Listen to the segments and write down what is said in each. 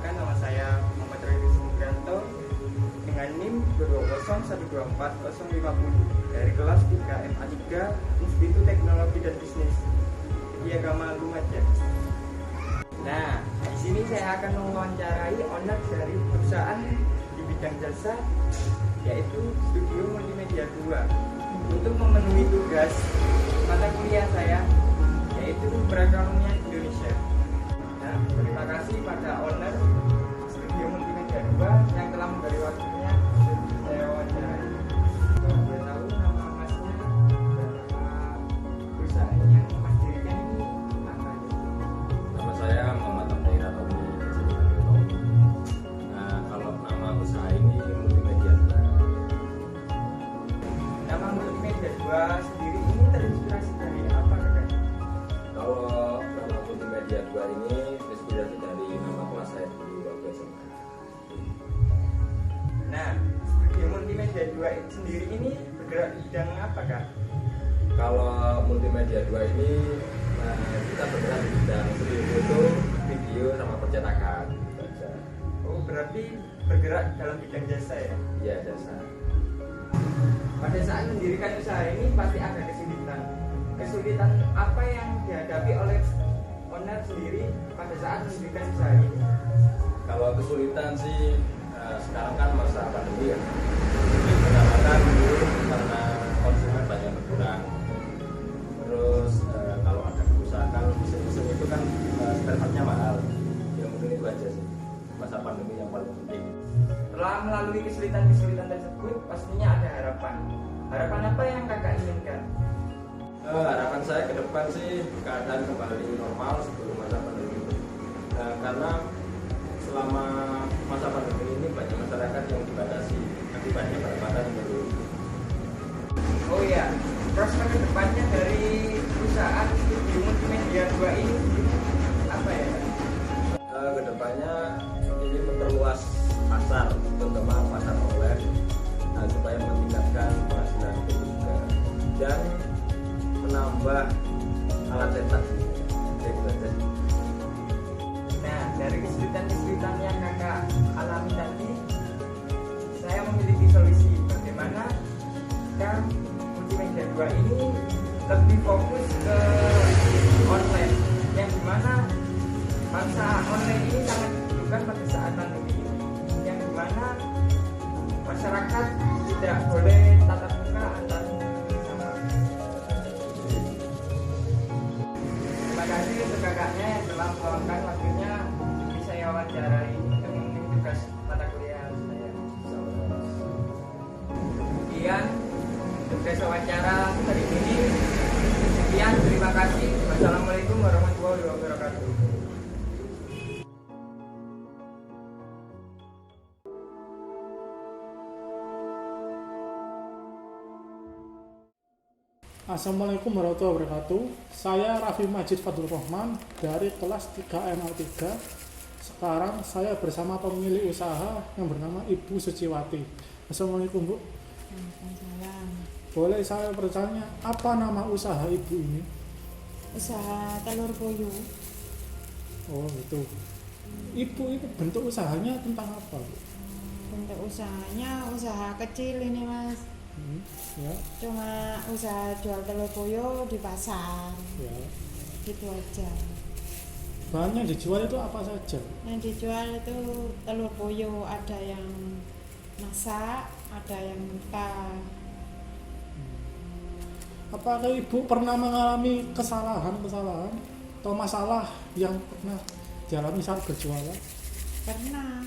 Perkenalkan, nama saya Muhammad Reni Suprianto dengan NIM 201240050 dari kelas 3 MA 3 Institut Teknologi dan Bisnis Piagama Lumajang. Nah, di sini saya akan mewawancarai owner dari perusahaan di bidang jasa, yaitu Studio Multimedia 2, untuk memenuhi tugas mata kuliah saya, yaitu Perekonomian Indonesia. Nah, terima kasih pada owner Studio Multimedia 2 yang telah memberi waktunya untuk saya wawancarai. Kalau boleh tahu nama masnya dan nama perusahaan yang mas dirikan ini apa? Nama saya Muhammad Abdul Ratomi. Nah, kalau nama usaha ini Multimedia 2. Nama Multimedia 2 sendiri ini terinspirasi dari apa, kakak? Kalau nama Multimedia 2 ini terinspirasi dari nama kelas saya dulu waktu SMA. Nah, Studio Multimedia 2 sendiri ini bergerak di bidang apa, kak? Kalau Multimedia 2 ini kita bergerak di bidang studio foto, video, sama percetakan. Gitu aja. Oh, berarti bergerak dalam bidang jasa ya? Iya, jasa. Pada saat mendirikan usaha ini pasti ada kesulitan. Kesulitan apa yang dihadapi oleh owner sendiri pada saat mendirikan usaha ini? Kalau kesulitan sih sekarang kan masa pandemi ya. Pendapatan dulu karena konsumen banyak berkurang. Terus kalau ada kerusakan mesin-mesin itu kan spare part-nya mahal. Ya mungkin itu aja sih masa pandemi yang paling penting. Setelah melalui kesulitan-kesulitan tersebut, pastinya ada harapan. Harapan apa yang kakak inginkan? Harapan saya ke depan sih keadaan kembali normal sebelum masa pandemi. Karena selama masa pandemi ini banyak masyarakat yang dibatasi akibatnya pendapatan menurun. Oh iya, prospek kedepannya dari perusahaan Studio Multimedia 2 ini apa ya, Kak? Kedepannya ini memperluas pasar, terutama pasar online, supaya meningkatkan penghasilan itu juga dan menambah alat cetak. Nah, dari kesulitan-kesulitan yang kakak alami tadi, saya memiliki solusi bagaimana kan Multimedia 2 ini lebih fokus ke online, yang dimana masa online ini sangat dibutuhkan pada saat pandemi ini, yang dimana masyarakat tidak boleh tatap muka antar sama. Terima kasih untuk kakaknya yang telah meluangkan waktunya untuk saya wawancarai untuk memenuhi tugas mata kuliah saya. Kemudian tugas wawancara hari ini. Sekian, terima kasih. Wassalamualaikum warahmatullahi wabarakatuh. Assalamualaikum warahmatullahi wabarakatuh. Saya Raffi Majid Fadul Rahman dari kelas 3 MA 3. Sekarang saya bersama pemilik usaha yang bernama Ibu Suciwati. Assalamualaikum, Bu. Waalaikumsalam. Boleh saya bertanya, apa nama usaha Ibu ini? Usaha telur puyuh. Oh, itu. Ibu itu bentuk usahanya tentang apa, Bu? Bentuk usahanya usaha kecil ini, Mas. Ya, Cuma usaha jual telur puyuh di pasar. ya. Gitu aja. Bahan yang dijual itu apa saja? Yang dijual itu telur puyuh, ada yang masak, ada yang mentah. Apakah Ibu pernah mengalami kesalahan atau masalah yang pernah dialami saat berjualan? Pernah.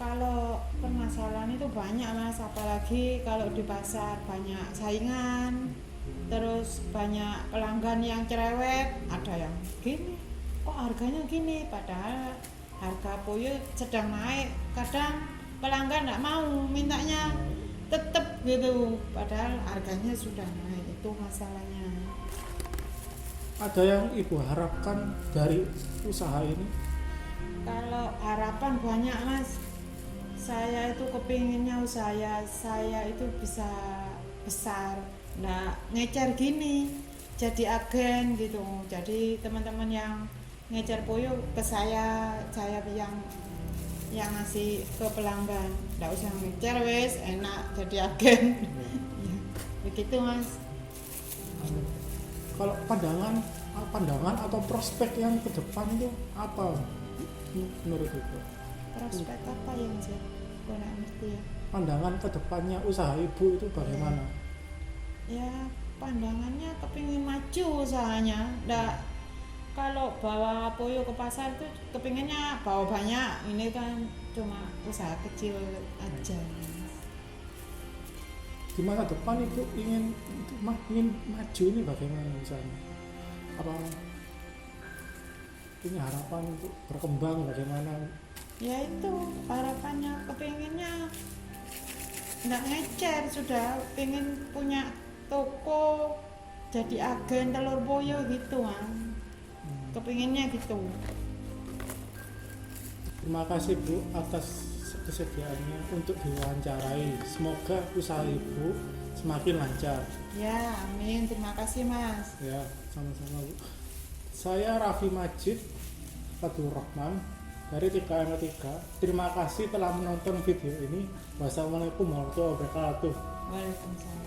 Kalau permasalahan itu banyak, Mas, apalagi kalau di pasar banyak saingan, terus banyak pelanggan yang cerewet, ada yang gini, kok harganya gini, padahal harga puyuh sedang naik, kadang pelanggan nggak mau, mintanya tetep gitu, padahal harganya sudah naik, itu masalahnya. Ada yang Ibu harapkan dari usaha ini? Kalau harapan banyak, Mas. Saya itu kepinginnya usaha saya itu bisa besar, nggak ngecer gini, jadi agen gitu. Jadi teman-teman yang ngecer puyuh ke saya yang yang ngasih ke pelanggan, nggak usah ngecer wes enak jadi agen. Ya, begitu Mas. Kalau pandangan atau prospek yang ke depan itu apa menurut itu? Prospek apa ya Mas ya? Aku nggak ngerti ya. Pandangan ke depannya usaha ibu itu bagaimana? Ya pandangannya kepingin maju usahanya, nggak kalau bawa Poyo ke pasar tuh kepinginnya bawa banyak, ini kan cuma usaha kecil aja. Di masa depan ibu ingin maju ini bagaimana misalnya? Apa punya harapan untuk berkembang bagaimana? Ya itu harapannya, kepinginnya nggak ngecer, sudah pengen punya toko jadi agen telur Poyo gitu kan. Kepinginnya gitu. Terima kasih Bu atas kesediaannya untuk diwawancarai. Semoga usaha ibu semakin lancar. Ya amin, terima kasih Mas. Ya, sama-sama Bu. Saya Raffi Majid Fadlur Rahman dari 3M3. Terima kasih telah menonton video ini. Wassalamualaikum warahmatullahi wabarakatuh. Waalaikumsalam.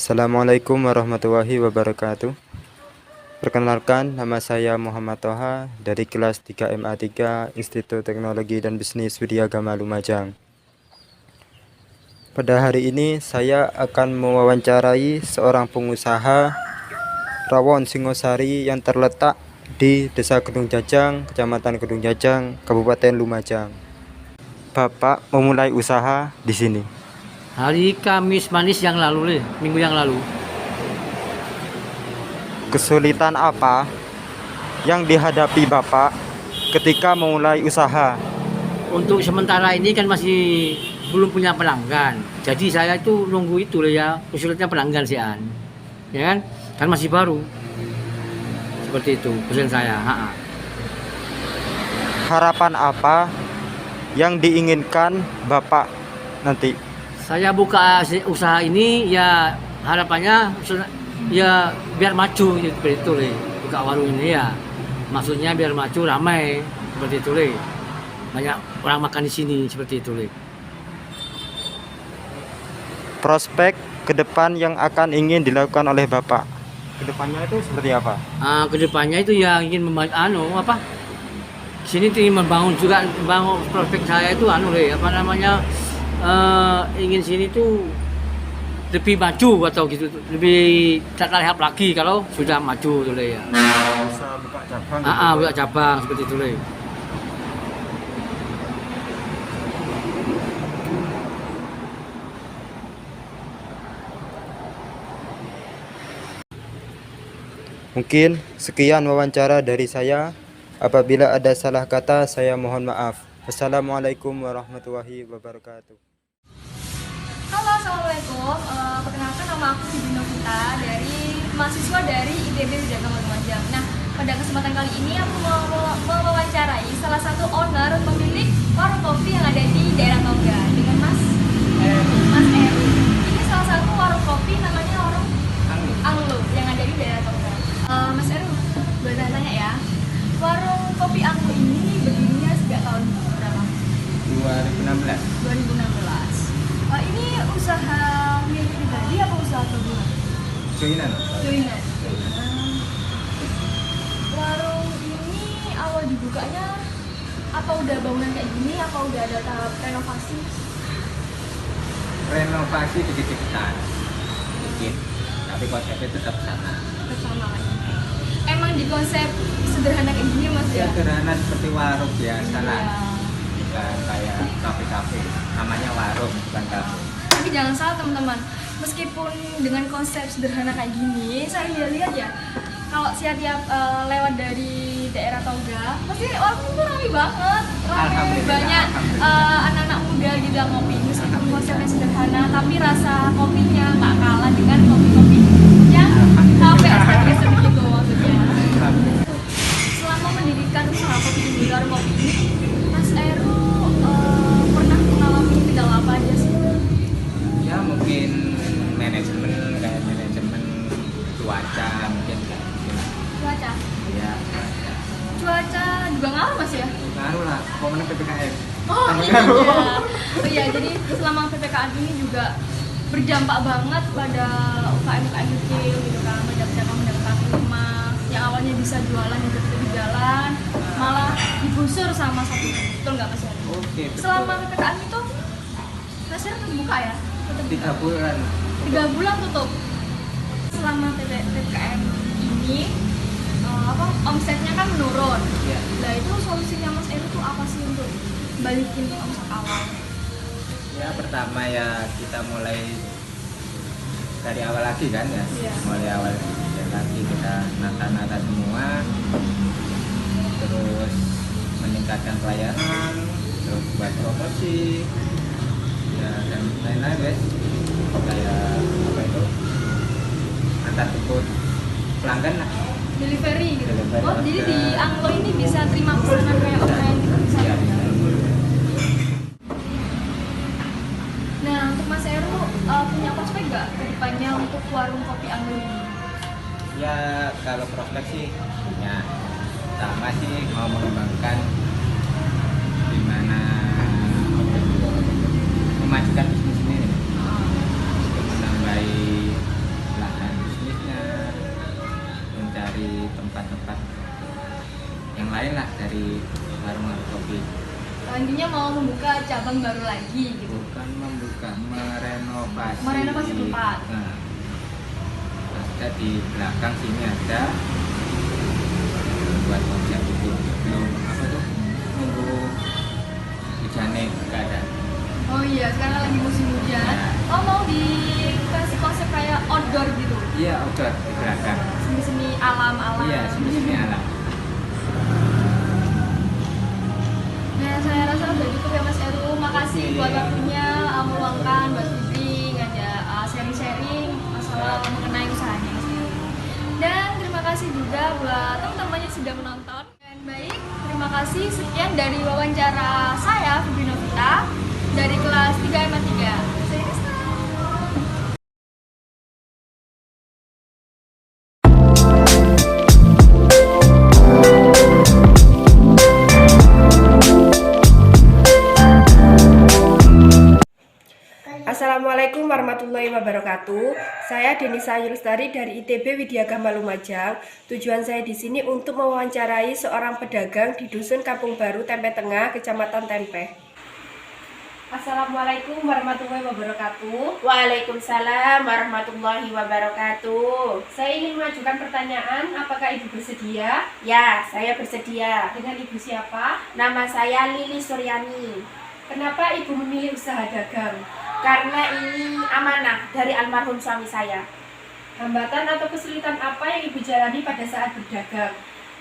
Assalamualaikum warahmatullahi wabarakatuh. Perkenalkan, nama saya Muhammad Toha dari kelas 3MA3 Institut Teknologi dan Bisnis Widyagama Lumajang. Pada hari ini saya akan mewawancarai seorang pengusaha rawon Singosari yang terletak di Desa Kedung Jajang, Kecamatan Kedung Jajang, Kabupaten Lumajang. Bapak memulai usaha di sini. Hari Kamis manis yang lalu, minggu yang lalu. Kesulitan apa yang dihadapi Bapak ketika memulai usaha? Untuk sementara ini kan masih belum punya pelanggan. Jadi saya itu nunggu itu ya, kesulitan pelanggan sih An. Ya kan? Kan masih baru. Seperti itu pesan saya. Harapan apa yang diinginkan Bapak nanti? Saya buka usaha ini ya harapannya ya biar maju seperti itu Le. Buka warung ini ya. Maksudnya biar maju ramai seperti itu Le. Banyak orang makan di sini seperti itu Le. Prospek ke depan yang akan ingin dilakukan oleh Bapak. Kedepannya itu seperti apa? Kedepannya itu ya ingin sini tuh ingin membangun prospek saya itu Le, ingin sini tuh lebih maju atau gitu, lebih terlihat lagi kalau sudah maju tuh Le ya. Bisa buka cabang. Buka cabang seperti itu Le. Mungkin sekian wawancara dari saya. Apabila ada salah kata, saya mohon maaf. Wassalamualaikum warahmatullahi wabarakatuh. Halo, assalamualaikum. Perkenalkan nama aku Siti Novita dari mahasiswa dari ITB Widyagama Lumajang. Nah, pada kesempatan kali ini aku mau mewawancarai salah satu owner pemilik warung kopi yang ada di daerah Tongga dengan Mas Eru. Ini salah satu warung kopi namanya warung Anglo yang ada di daerah Tongga. Mas Eru, boleh tanya ya, warung kopi Anglo ini berdirinya sejak tahun berapa? 2016. Ini usaha milik pribadi apa usaha gabungan? Joinan. Warung ini awal dibukanya apa udah bangunan kayak gini? Apa udah ada tahap renovasi? Renovasi dikit-dikitan, dikit, tapi konsepnya tetap sama. Tetap sama kayak gini. Emang di konsep sederhana kayak gini Mas ya? Sederhana seperti warung biasa lah. Iya. Bukan kayak kafe-kafe, namanya warung bukan kafe. Tapi jangan salah teman-teman, meskipun dengan konsep sederhana kayak gini, saya lihat ya, kalau tiap lewat dari daerah Tongga, pasti warung itu ramai banget, banyak anak-anak muda gitu yang ngopi. Meskipun konsepnya sederhana, tapi rasa kopinya nggak kalah dengan kopi-kopi yang kafe biasa begitu maksudnya. Selama mendirikan usaha kopi ini, warung kopi ini, Mas Eru selama PPKM ini juga berdampak banget pada UKM kecil gitu kan, pedagang-pedagang kaki lima yang awalnya bisa jualan di jalan malah digusur sama Satpol. Betul nggak Mas Heru? Oke, betul. Selama PPKM itu Mas Heru tetap buka ya? Tetap 3 bulan. 3 bulan tutup. Selama PPKM ini omsetnya kan menurun. Iya. Nah itu solusinya Mas Heru tuh apa sih untuk balikin omset awal? Ya pertama ya kita mulai dari awal lagi kan ya. Iya. Mulai awal dari lagi kita nata semua, terus meningkatkan pelayanan, terus buat promosi ya, dan lain-lain guys, kayak apa itu, antar jemput pelanggan lah. Delivery gitu. Delivery Oh jadi order. di Anglo ini bisa terima pesanan kayak online gitu bisa? Ya, bisa. Nah untuk Mas Heru punya prospek nggak ke depannya untuk warung kopi Anglo ini? Ya kalau prospek sih ya sama sih, mau mengembangkan gimana memajukan bisnis ini, menambahi lahan bisnisnya, mencari tempat-tempat yang lain lah dari warung kopi. Intinya mau membuka cabang baru lagi gitu. Bukan membuka, merenovasi. Merenovasi tempat. Nah, ada di belakang sini ada buat konsep itu, belum apa tuh, nunggu hujannya keadaan. Oh iya sekarang lagi musim hujan. Oh mau dikasih konsep kayak outdoor gitu. Iya, outdoor di belakang. Semi-semi alam-alam. Iya, semi alam. Nah, saya rasa udah cukup ya Mas Heru. Makasih Oke. buat waktunya meluangkan buat briefing, ada sharing-sharing masalah mengenai usahanya Mas Heru. Dan terima kasih juga buat teman-teman yang sudah menonton. Dan baik, terima kasih sekian dari wawancara saya Febri Novita dari kelas 3 MA 3. Saya Krista. Assalamualaikum warahmatullahi wabarakatuh. Saya Denisa Yulstari dari ITB Widyagama Lumajang. Tujuan saya di sini untuk mewawancarai seorang pedagang di Dusun Kampung Baru, Tempe Tengah, Kecamatan Tempe. Assalamualaikum warahmatullahi wabarakatuh. Waalaikumsalam warahmatullahi wabarakatuh. Saya ingin mengajukan pertanyaan, apakah Ibu bersedia? Ya, saya bersedia. Dengan Ibu siapa? Nama saya Lili Suryani. Kenapa Ibu memilih usaha dagang? Karena ini amanah dari almarhum suami saya. Hambatan atau kesulitan apa yang Ibu jalani pada saat berdagang?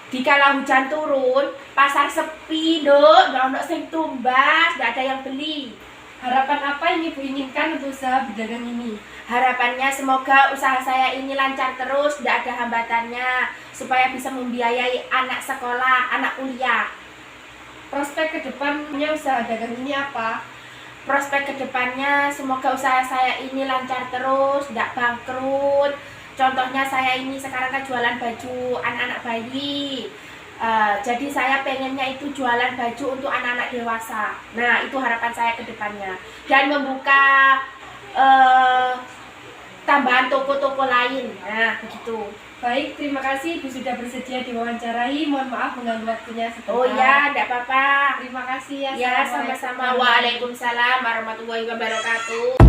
Dikala hujan turun, pasar sepi, Dok, nggak ada yang tumbas, nggak ada yang beli. Harapan apa yang Ibu inginkan untuk usaha berdagang ini? Harapannya semoga usaha saya ini lancar terus, tidak ada hambatannya, supaya bisa membiayai anak sekolah, anak kuliah. Prospek kedepannya usaha dagang ini apa? Prospek kedepannya semoga usaha saya ini lancar terus, tidak bangkrut. Contohnya saya ini sekarang kan jualan baju anak-anak bayi. Jadi saya pengennya itu jualan baju untuk anak-anak dewasa. Nah itu harapan saya kedepannya. Dan membuka tambahan toko-toko lain. Nah begitu. Baik, terima kasih Ibu sudah bersedia diwawancarai. Mohon maaf mengganggu waktunya sebentar. Oh iya, tidak apa-apa. Terima kasih ya. Ya, sama-sama. Waalaikumsalam warahmatullahi wabarakatuh.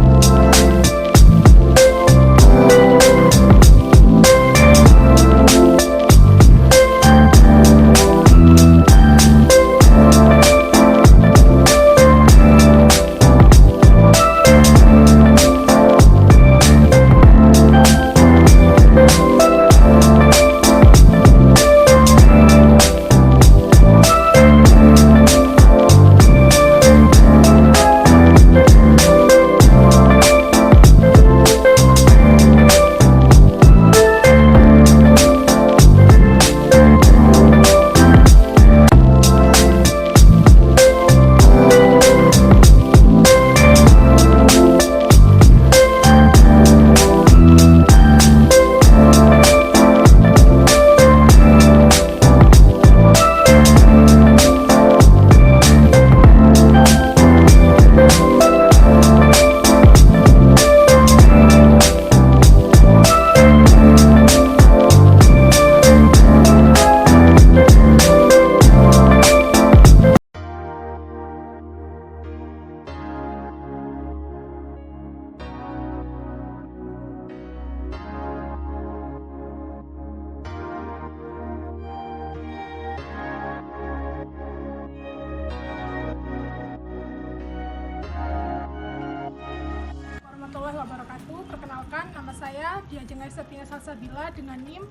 Perkenalkan, nama saya Diajeng Septina Salsabila dengan NIM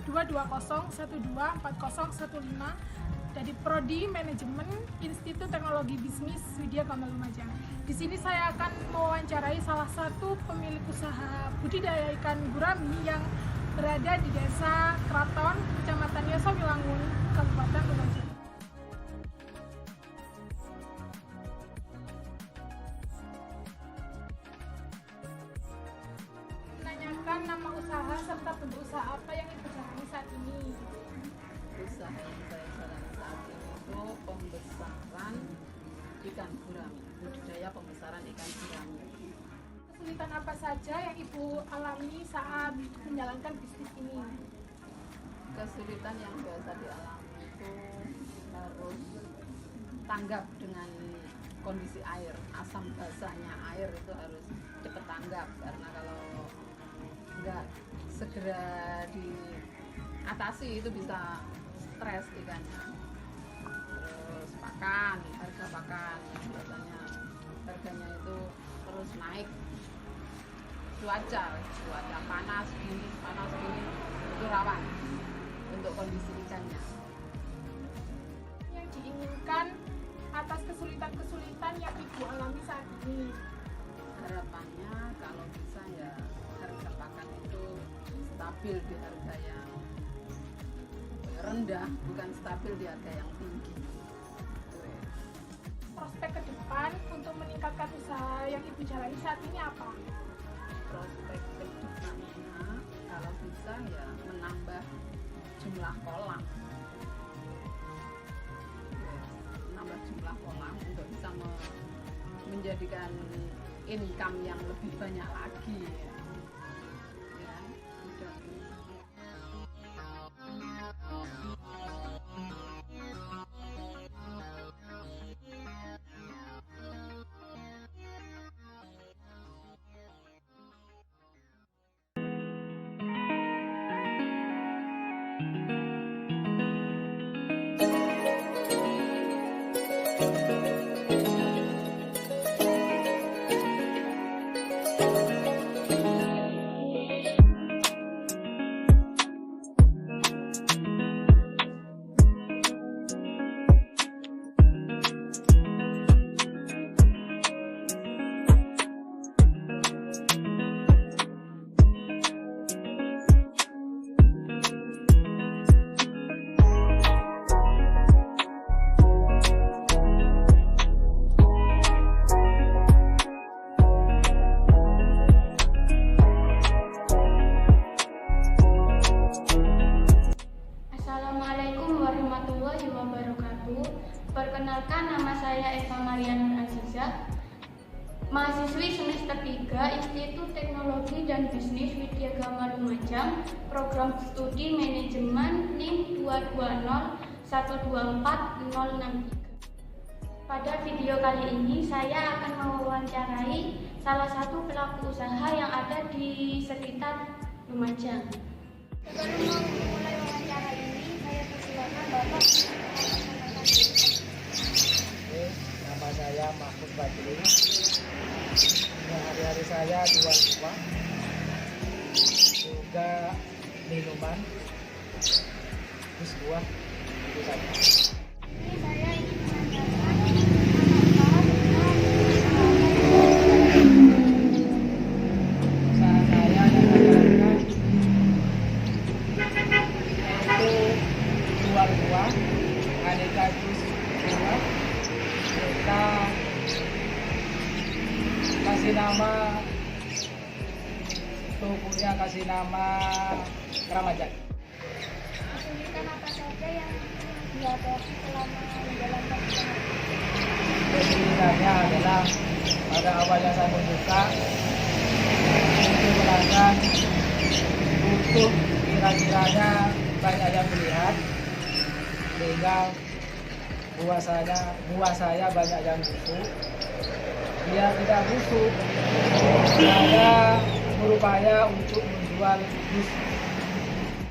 22012424015 dari Prodi Manajemen Institut Teknologi Bisnis Widya Gamal Lumajang. Di sini saya akan mewawancarai salah satu pemilik usaha budidaya ikan gurami yang berada di Desa Kraton, Kecamatan Yosowilangun, Kabupaten Lumajang. Menanyakan nama usaha serta bentuk usaha apa yang Ibu jalani saat ini. Usaha yang saya jalani saat ini itu pembesaran ikan gurami, budidaya pembesaran ikan gurami. Kesulitan apa saja yang Ibu alami saat menjalankan bisnis ini? Kesulitan yang biasa dialami itu harus tanggap dengan kondisi air, asam basahnya air itu harus cepat tanggap, karena kalau nggak segera diatasi itu bisa stres ikannya. Terus pakan, harga pakan yang biasanya harganya itu terus naik. Cuaca panas gini itu rawan untuk kondisi ikannya. Yang diinginkan atas kesulitan-kesulitan yang Ibu alami saat ini. Harapannya kalau bisa ya harga pakan itu stabil di harga yang rendah, bukan stabil di harga yang tinggi. Prospek ke depan untuk meningkatkan usaha yang Ibu jalani saat ini apa? Prospek ke depannya kalau bisa ya menambah jumlah kolam. Menambah jumlah kolam untuk bisa menjadikan income yang lebih banyak lagi. Ya, udah. Assalamualaikum warahmatullahi wabarakatuh. Perkenalkan, nama saya Eva Mariana Aziza, mahasiswi semester 3 Institut Teknologi dan Bisnis Widya Gamal Lumajang, program studi manajemen NIM 220124063. Pada video kali ini saya akan mewawancarai salah satu pelaku usaha yang ada di sekitar Lumajang. Sebelum memulai wawancara ini, saya persilakan Bapak. Nama saya Mahfud Badri. Hari-hari saya jual buah, juga minuman, jus buah, itu saja. Ini saya ingin menanyakan usaha saya yang jalankan itu jual buah, aneka jus buah. Kita kasih nama, tokonya kasih nama Ramadhan. kesulitan apa saja yang dihadapi selama menjalankan usaha. Kesulitannya adalah pada awalnya saya membuka itu pelanggan butuh kira-kiranya banyak yang melihat, sehingga buah saya banyak yang busuk. Dia tidak busuk, saya berupaya untuk menjual jus.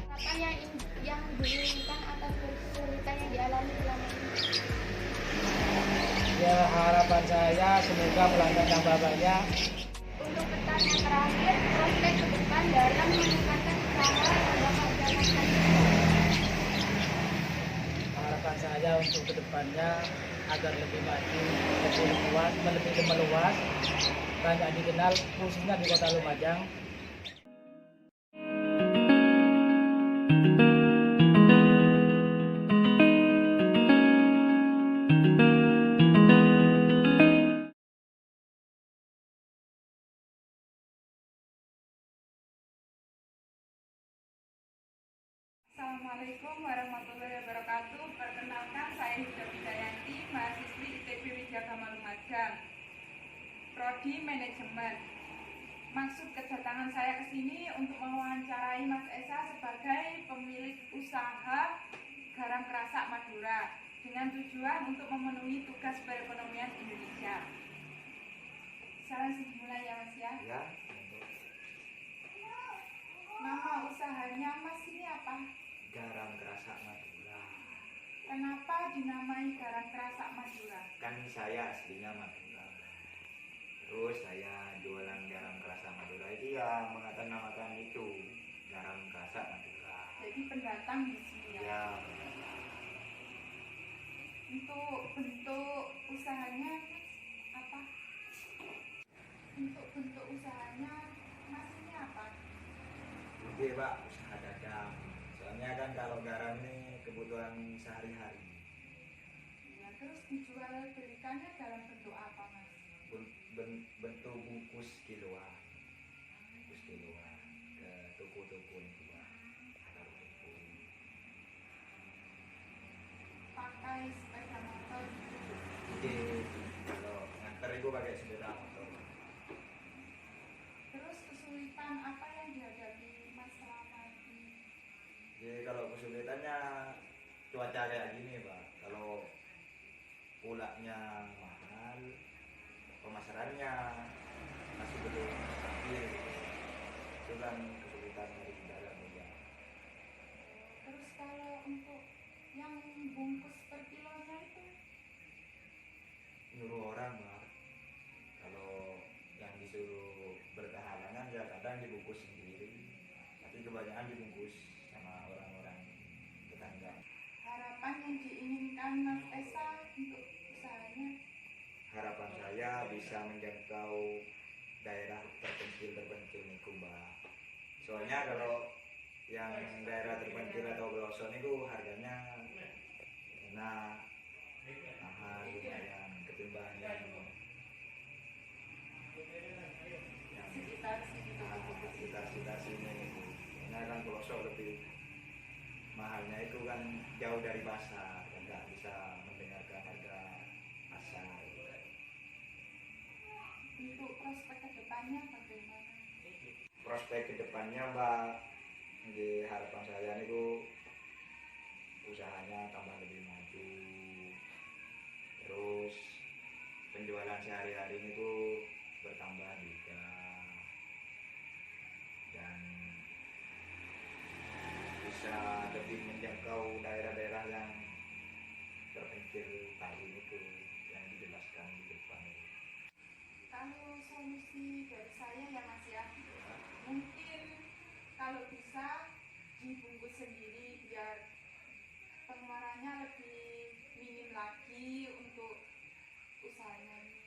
Apa yang diinginkan atas kesulitan yang dialami selama ini? Ya, harapan saya semoga pelanggan tambah banyak. Untuk peta yang terakhir, prospek ke depan dalam meningkatkan usaha yang dapat dilakukan. Harapan saya untuk kedepannya agar lebih maju, lebih meluas, banyak dikenal khususnya di Kota Lumajang. Assalamualaikum warahmatullahi wabarakatuh. Perkenalkan, saya Hida Widayanti, mahasiswi ITB Widyagama Lumajang, Prodi Manajemen. Maksud kedatangan saya ke sini untuk mewawancarai Mas Esa sebagai pemilik usaha garam kerasak Madura dengan tujuan untuk memenuhi tugas perekonomian Indonesia. Salam dimulai ya Mas ya. Ya. Nama usahanya Mas ini apa? Garam kerasak Madura. Kenapa dinamai garam kerasak Madura? Kan saya aslinya Madura. Terus saya jualan garam kerasak Madura itu ya mengatasnamakan itu garam kerasak Madura. Jadi pendatang di sini ya. Ya. Untuk bentuk usahanya apa? Untuk bentuk usahanya Mas ini apa? Oke Pak, usaha dagang. Soalnya kan kalau garam ini kebutuhan sehari-hari. Ya, terus dijual belikannya dalam bentuk apa Mas? Bentuk bungkus kiloan. Bungkus kiloan ke toko-toko itu Pak. Pakai sepeda motor gitu. Oke, kalau nganter itu pakai sepeda motor. Terus kesulitan apa yang dihadapi Mas selama ini? Jadi kalau kesulitannya cuaca kayak gini Pak. Kalau pulaknya mahal, pemasarannya masih belum stabil. Itu kan kesulitan dari dalam juga. Terus kalau untuk yang bungkus per kilonya itu? Nyuruh orang Pak. Kalau yang disuruh berkehalangan ya kadang dibungkus sendiri. Tapi kebanyakan dibungkus sama orang-orang tetangga. Harapan yang diinginkan Mas Esa untuk usahanya? Harapan saya bisa menjangkau daerah terpencil itu Mbak. Soalnya kalau yang daerah terpencil atau pelosok itu harganya enak, mahal lumayan ketimbang yang sekitar sini. Karena kan pelosok lebih mahalnya itu kan jauh dari pasar, nggak bisa mendengarkan harga pasar. Untuk prospek kedepannya bagaimana? Prospek kedepannya Mbak, di harapan saya itu usahanya tambah lebih maju, terus penjualan sehari-hari itu bertambah juga, dan bisa lebih menjangkau daerah-daerah yang terpencil tadi itu yang dijelaskan di depan. Kalau solusi dari saya ya Mas ya, mungkin kalau bisa dibungkus sendiri biar pengeluarannya lebih minim lagi untuk usahanya ini.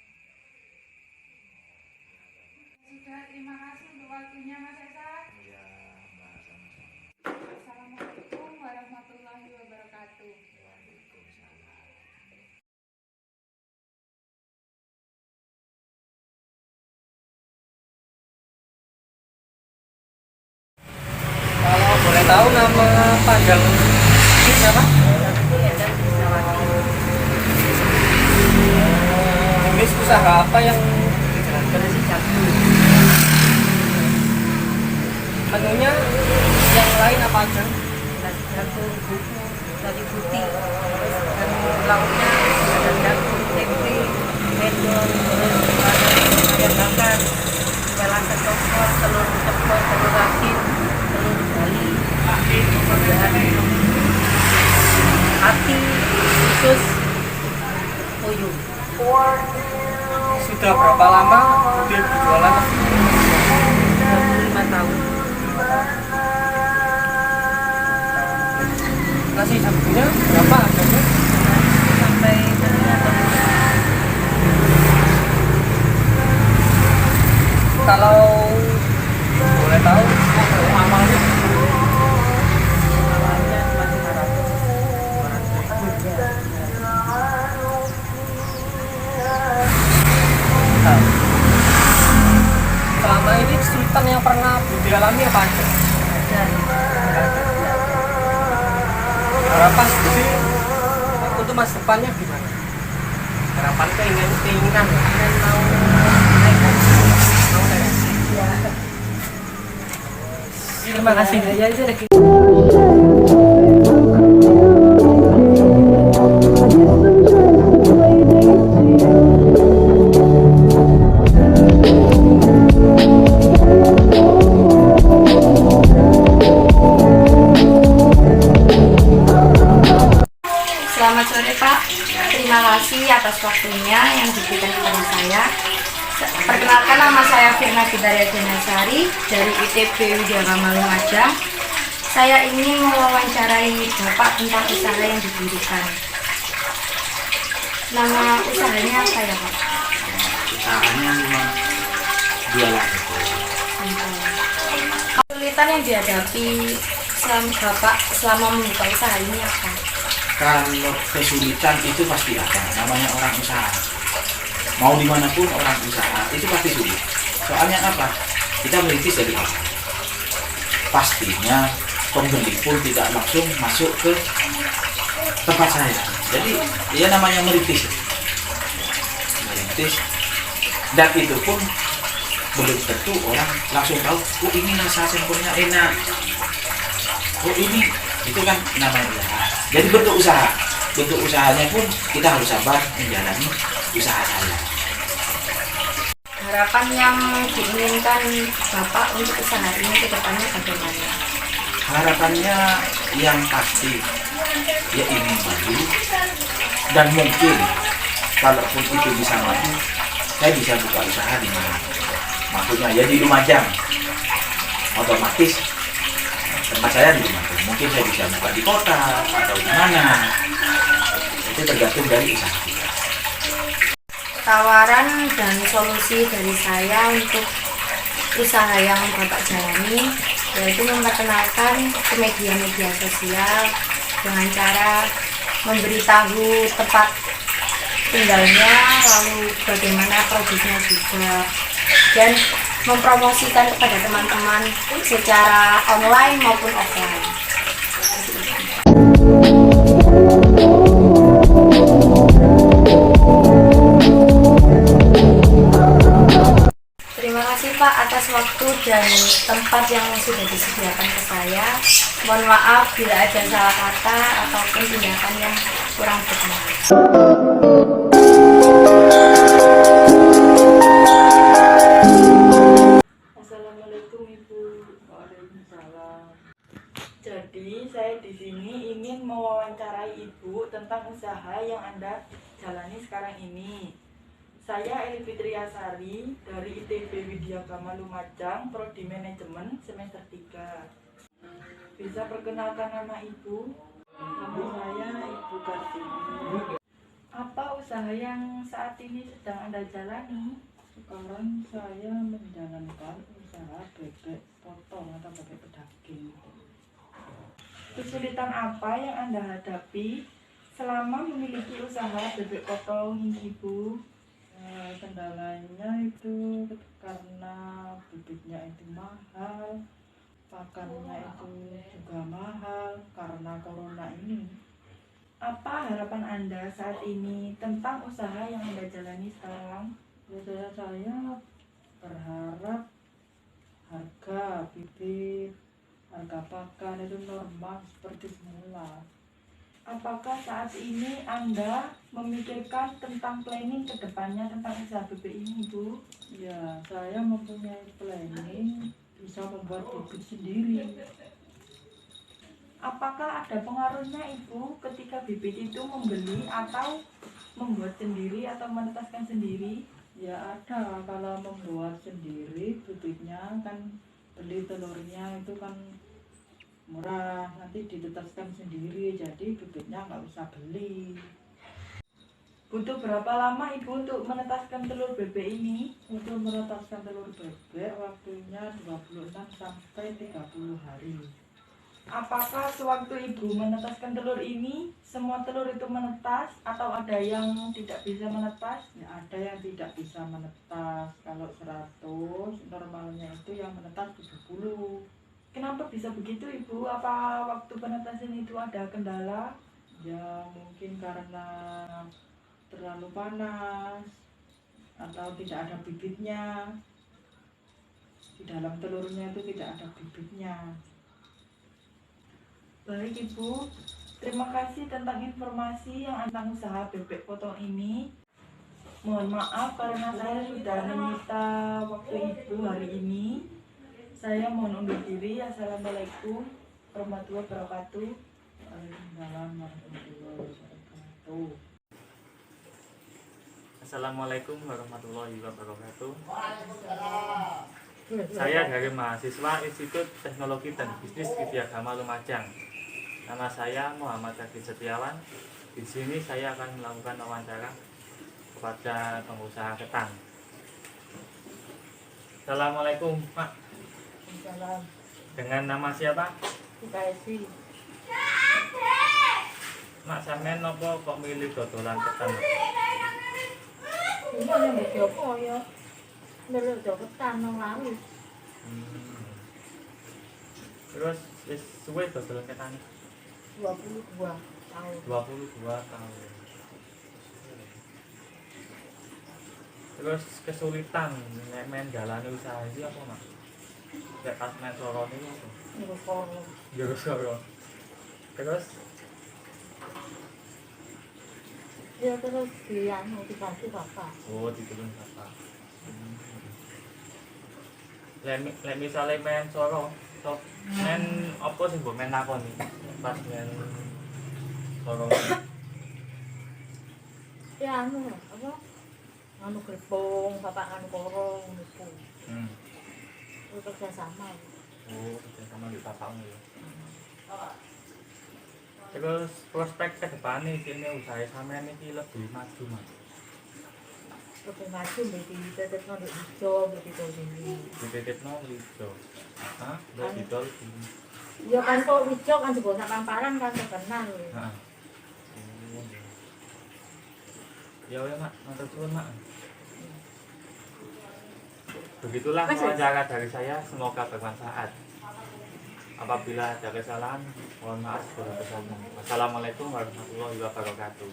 Sudah, terima kasih untuk waktunya Mas Esa. Ya, Mbak, sama-sama. Assalamualaikum warahmatullahi wabarakatuh. Waalaikumsalam. Kalau boleh tahu nama panjang ini siapa? Ini usaha apa yang dijalankan sih? Menunya yang lain apa aja? Nasi jagung, buku, nasi putih, dan lauknya ada jagung, tempe, mendol, terus ayam bakar, pelasan coklat, telur ceplok, telur asin, telur bali, dan hati khusus puyuh. Sudah berapa lama dia berjualan? tahun. Nasi sampingnya berapa harganya? Sampai 9 tahun. Kalau boleh tahu amalnya? Awalnya cuma 500 ribu. Nah, selama ini kesulitan yang pernah Budi alami apa aja? Harapan sih untuk masa depannya gimana? Harapan keinginan mau naik haji. mau saya. Ya. Terima kasih. Ya, itu lagi. Selamat sore Pak, terima kasih atas waktunya yang diberikan kepada saya. Perkenalkan, nama saya Firna Bidaria Jenasari dari ITB Widyagama Lumajang. Saya ingin mewawancarai Bapak tentang usaha yang didirikan. Nama usahanya apa ya Pak? Usahanya cuma jualan. Kesulitan yang dihadapi Bapak selama membuka usaha ini apa? Kalau kesulitan itu pasti ada, namanya orang usaha. Mau dimanapun orang usaha itu pasti sulit. Soalnya apa? Kita merintis dari awal. Pastinya pembeli pun tidak langsung masuk ke tempat saya. Jadi ya namanya merintis. Merintis. Dan itu pun belum tentu orang langsung tahu, oh ini rasa sempurna enak. Oh ini, itu kan namanya usaha. Jadi bentuk usaha. Bentuk usahanya pun kita harus sabar menjalani usaha saya. Harapan yang diinginkan Bapak untuk usaha ini ke depannya bagaimana? Harapannya yang pasti ya ingin maju, dan mungkin kalaupun itu bisa maju, saya bisa buka usaha di mana. Maksudnya ya di Lumajang. Otomatis tempat saya di Lumajang. Mungkin saya bisa buka di kota atau di mana. Itu tergantung dari usaha kita. Tawaran dan solusi dari saya untuk usaha yang Bapak jalani yaitu memperkenalkan ke media-media sosial dengan cara memberitahu tempat tinggalnya, lalu bagaimana produknya juga, dan mempromosikan kepada teman-teman secara online maupun offline. Terima kasih Pak atas waktu dan tempat yang sudah disediakan ke saya. Mohon maaf bila ada salah kata ataupun tindakan yang kurang berkenan. Assalamualaikum Ibu. Waalaikumsalam. Jadi saya di sini ingin mewawancarai Ibu tentang usaha yang Anda jalani sekarang ini. Saya Eli Fitriasari dari ITB Widyagama Lumajang, Prodi Manajemen semester 3. Bisa perkenalkan nama Ibu? Nama saya Ibu Kartini. Apa usaha yang saat ini sedang Anda jalani? Sekarang saya menjalankan usaha bebek potong atau bebek pedaging. Kesulitan apa yang Anda hadapi selama memiliki usaha bebek potong ini Ibu? Kendalanya itu karena bibitnya itu mahal, pakannya itu juga mahal karena corona ini. Apa harapan Anda saat ini tentang usaha yang Anda jalani sekarang? Biasanya saya berharap harga bibit, harga pakan itu normal seperti semula. Apakah saat ini Anda memikirkan tentang planning ke depannya tentang usaha bebek ini, Bu? Ya, saya mempunyai planning bisa membuat bibit sendiri. Apakah ada pengaruhnya Ibu ketika bibit itu membeli atau membuat sendiri atau menetaskan sendiri? Ya ada, kalau membuat sendiri bibitnya kan beli telurnya itu kan murah, nanti ditetaskan sendiri, jadi bibitnya nggak usah beli. Butuh berapa lama Ibu untuk menetaskan telur bebek ini? Untuk menetaskan telur bebek waktunya 26 sampai 30 hari. Apakah sewaktu Ibu menetaskan telur ini, semua telur itu menetas atau ada yang tidak bisa menetas? Ya, ada yang tidak bisa menetas. Kalau 100, normalnya itu yang menetas 70. Kenapa bisa begitu Ibu? Apa waktu penetasan itu ada kendala? Ya mungkin karena terlalu panas atau tidak ada bibitnya. Di dalam telurnya itu tidak ada bibitnya. Baik Ibu, terima kasih tentang informasi yang tentang usaha bebek potong ini. Mohon maaf karena saya sudah menyita waktu Ibu hari ini. Saya mohon undur diri. Assalamualaikum warahmatullahi wabarakatuh. Waalaikumsalam warahmatullahi wabarakatuh. Assalamualaikum warahmatullahi wabarakatuh. Saya dari mahasiswa Institut Teknologi dan Bisnis Widya Gama Lumajang. Nama saya Muhammad Hadi Setiawan. Di sini saya akan melakukan wawancara kepada pengusaha ketan. Assalamualaikum, Pak. Salam. Dengan nama siapa? Kasih. Mak, sampean nopo kok milih dodolan ketan? Ini yang berjopo ya. Melok ketan nang laut. Terus wis suwe dodolan ketan? 22 tahun. 22 tahun. Terus kesulitan nek men dalane usaha iki apa, Mak? Nek pas men soro niku apa? Yo soro. Terus ya terus dianu dibantu bapak. oh, ditulung bapak. Lek misale men soro, tok men apa sing mbok men lakoni pas men soro? Ya anu apa? Anu glepung, bapak anu korong niku. Kerja sama. Oh, kerja sama di bapakmu ya. Terus prospek ke depan nih sini usaha sampean iki lebih maju, Mas. Lebih maju lebih tetepno di ijo begitu ini. Ditetepno ijo. Hah? Mbok didol. Ya kan kok ijo kan juga sak pamparan kan terkenal. Heeh. Ya weh, Mak, matur suwun, Mak. Begitulah wawancara dari saya, semoga bermanfaat. Apabila ada kesalahan, mohon maaf sebesar-besarnya. Wassalamualaikum warahmatullahi wabarakatuh.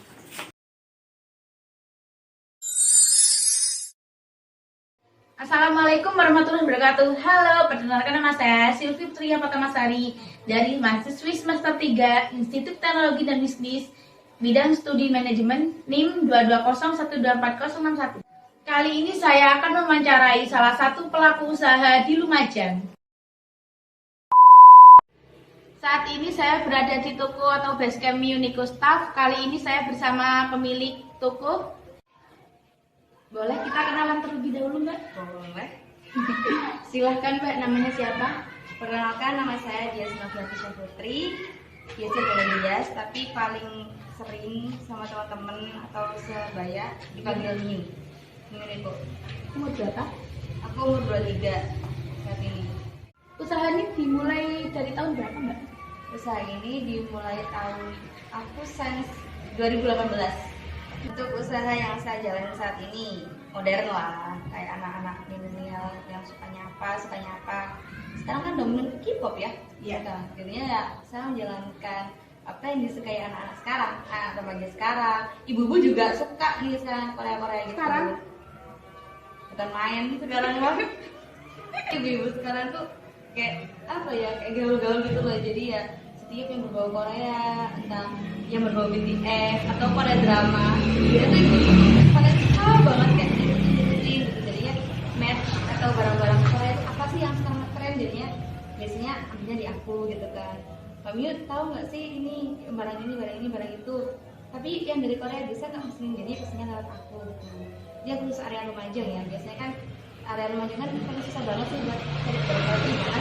Assalamualaikum warahmatullahi wabarakatuh. Halo, perkenalkan nama saya Silvi Putria Patamasari dari mahasiswi semester 3 Institut Teknologi dan Bisnis bidang studi manajemen NIM 220124061. Kali ini saya akan mewawancarai salah satu pelaku usaha di Lumajang. Saat ini saya berada di toko atau basecamp Unico Staff. Kali ini saya bersama pemilik toko. Boleh kita kenalan terlebih dahulu, Mbak? Boleh. Silahkan, Mbak, namanya siapa? Perkenalkan, nama saya Dias Nafisa Putri. Biasa boleh Dias, tapi paling sering sama teman-teman atau sebaya dipanggil Miu. Miu itu. Umur berapa? Aku umur 23 saat ini. Usaha ini dimulai dari tahun berapa, Mbak? Usaha ini dimulai tahun aku sains 2018. Untuk usaha yang saya jalani saat ini modern lah, kayak anak-anak milenial yang sukanya apa. Sekarang kan dominan K-pop ya. Iya. Jadinya ya saya menjalankan apa yang disukai anak-anak sekarang, anak remaja sekarang. Ibu-ibu juga suka nih sekarang Korea-Korea gitu. Sekarang? Bukan main sekarang banget. Ibu-ibu sekarang tuh kayak apa ya, kayak gaul-gaul gitu loh. Jadi ya setiap yang berbau Korea, entah yang berbau BTS atau Korea drama, itu pada suka banget kayak ikutin gitu. Jadinya match atau barang-barang Korea itu apa sih yang sekarang tren, jadinya biasanya ambilnya di aku gitu kan. Kami tahu nggak sih ini barang itu, tapi yang dari Korea bisa nggak mesin, jadi pesennya lewat aku gitu. Dia khusus area Lumajang ya, biasanya kan area Lumajang kan susah banget sih buat cari barang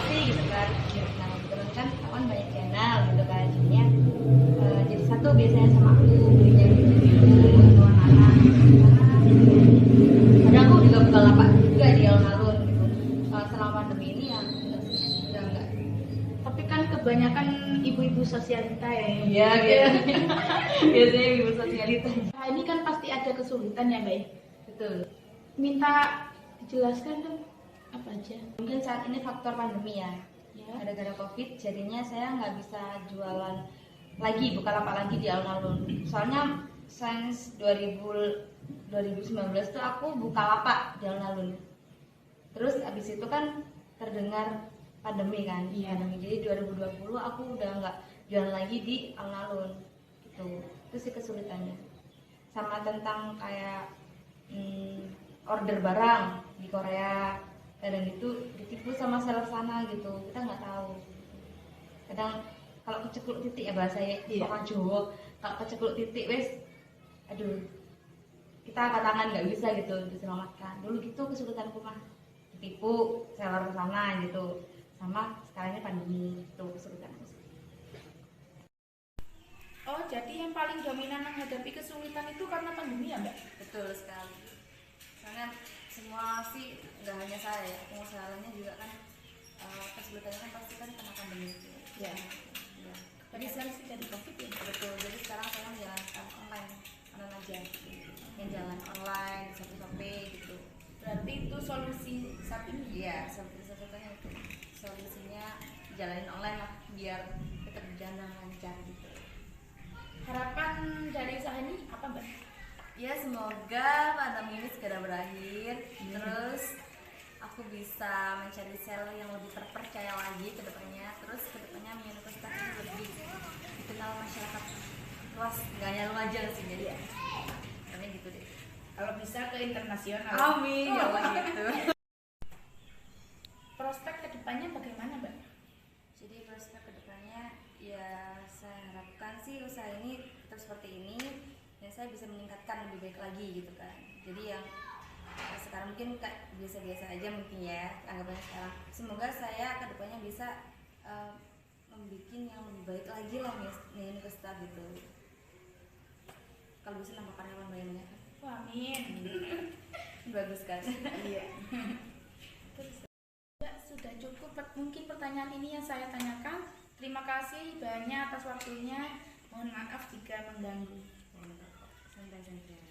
Nah kebetulan kan aku kan banyak channel gitu kan, jadinya jadi satu biasanya sama aku belinya gitu atau anak-anak, kadang aku juga buka lapak juga di alun-alun gitu. Selama pandemi ini ya udah enggak. Tapi kan kebanyakan ibu-ibu sosialita ya. Iya gitu. Biasanya ibu sosialita. Nah, ini kan pasti ada kesulitan ya, Mbak. Betul. Minta dijelaskan dong apa aja. Mungkin saat ini faktor pandemi ya. Gara-gara COVID jadinya saya nggak bisa jualan lagi, buka lapak lagi di alun-alun. Soalnya since 2019 tuh aku buka lapak di alun-alun. Terus abis itu kan terdengar pandemi kan, pandemi. Jadi 2020 aku udah nggak jualan lagi di alun-alun gitu. Itu sih kesulitannya. Sama tentang kayak order barang di Korea, kadang itu ditipu sama seller sana gitu, kita nggak tahu. Kadang kalau kecekluk titik ya bahasa orang Jawa, kalau kecekluk titik wes, aduh, kita angkat tangan nggak bisa gitu diselamatkan. Dulu gitu kesulitanku mah, ditipu seller sana gitu, sama sekarang ini pandemi itu kesulitan. Oh, jadi yang paling dominan menghadapi kesulitan itu karena pandemi ya, Mbak? Betul sekali. Soalnya semua sih nggak hanya saya ya, pengusaha lainnya juga kan kesulitannya kan pasti kan karena pandemi itu. Ya. Tapi saya sih dari COVID ya. Betul. Jadi sekarang saya menjalankan online aja, yang jalan online di Shopee gitu. Berarti itu solusi saat ini? Iya, solusinya itu. Solusinya jalanin online lah biar tetap berjalan lancar gitu. Harapan dari usaha ini apa, Mbak? Ya semoga pandemi ini segera berakhir, terus aku bisa mencari seller yang lebih terpercaya lagi ke depannya, terus ke depannya Universitas ini lebih dikenal masyarakat luas, nggak hanya Lumajang sih, jadi ya karena gitu deh. Kalau bisa ke internasional. Amin, ya Allah gitu. Prospek ke depannya bagaimana, Mbak? Jadi prospek ke depannya ya saya harapkan sih usaha ini tetap seperti ini dan saya bisa meningkatkan lebih baik lagi gitu kan. Jadi yang sekarang mungkin kayak biasa-biasa aja mungkin ya anggapannya sekarang. Semoga saya ke depannya bisa membuat yang lebih baik lagi lah nih ke staff gitu. Kalau bisa nambah karyawan banyak kan. Wah, amin. Bagus kan? Iya. Ya, sudah cukup mungkin pertanyaan ini yang saya tanyakan. Terima kasih banyak atas waktunya. Mohon maaf jika mengganggu. Santai-santai.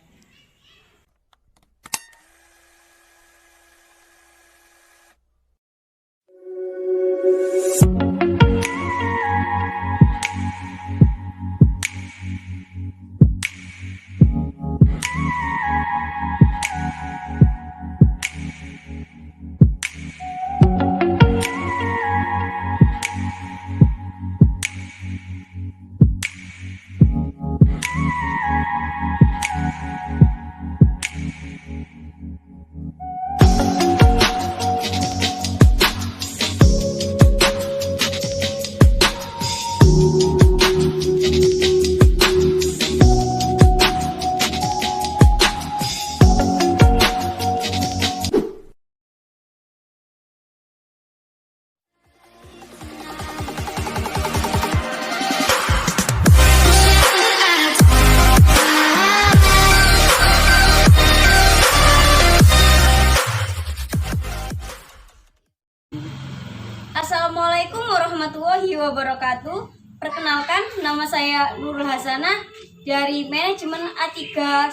Assalamualaikum warahmatullahi wabarakatuh. Perkenalkan, nama saya Nurul Hasanah dari Manajemen A3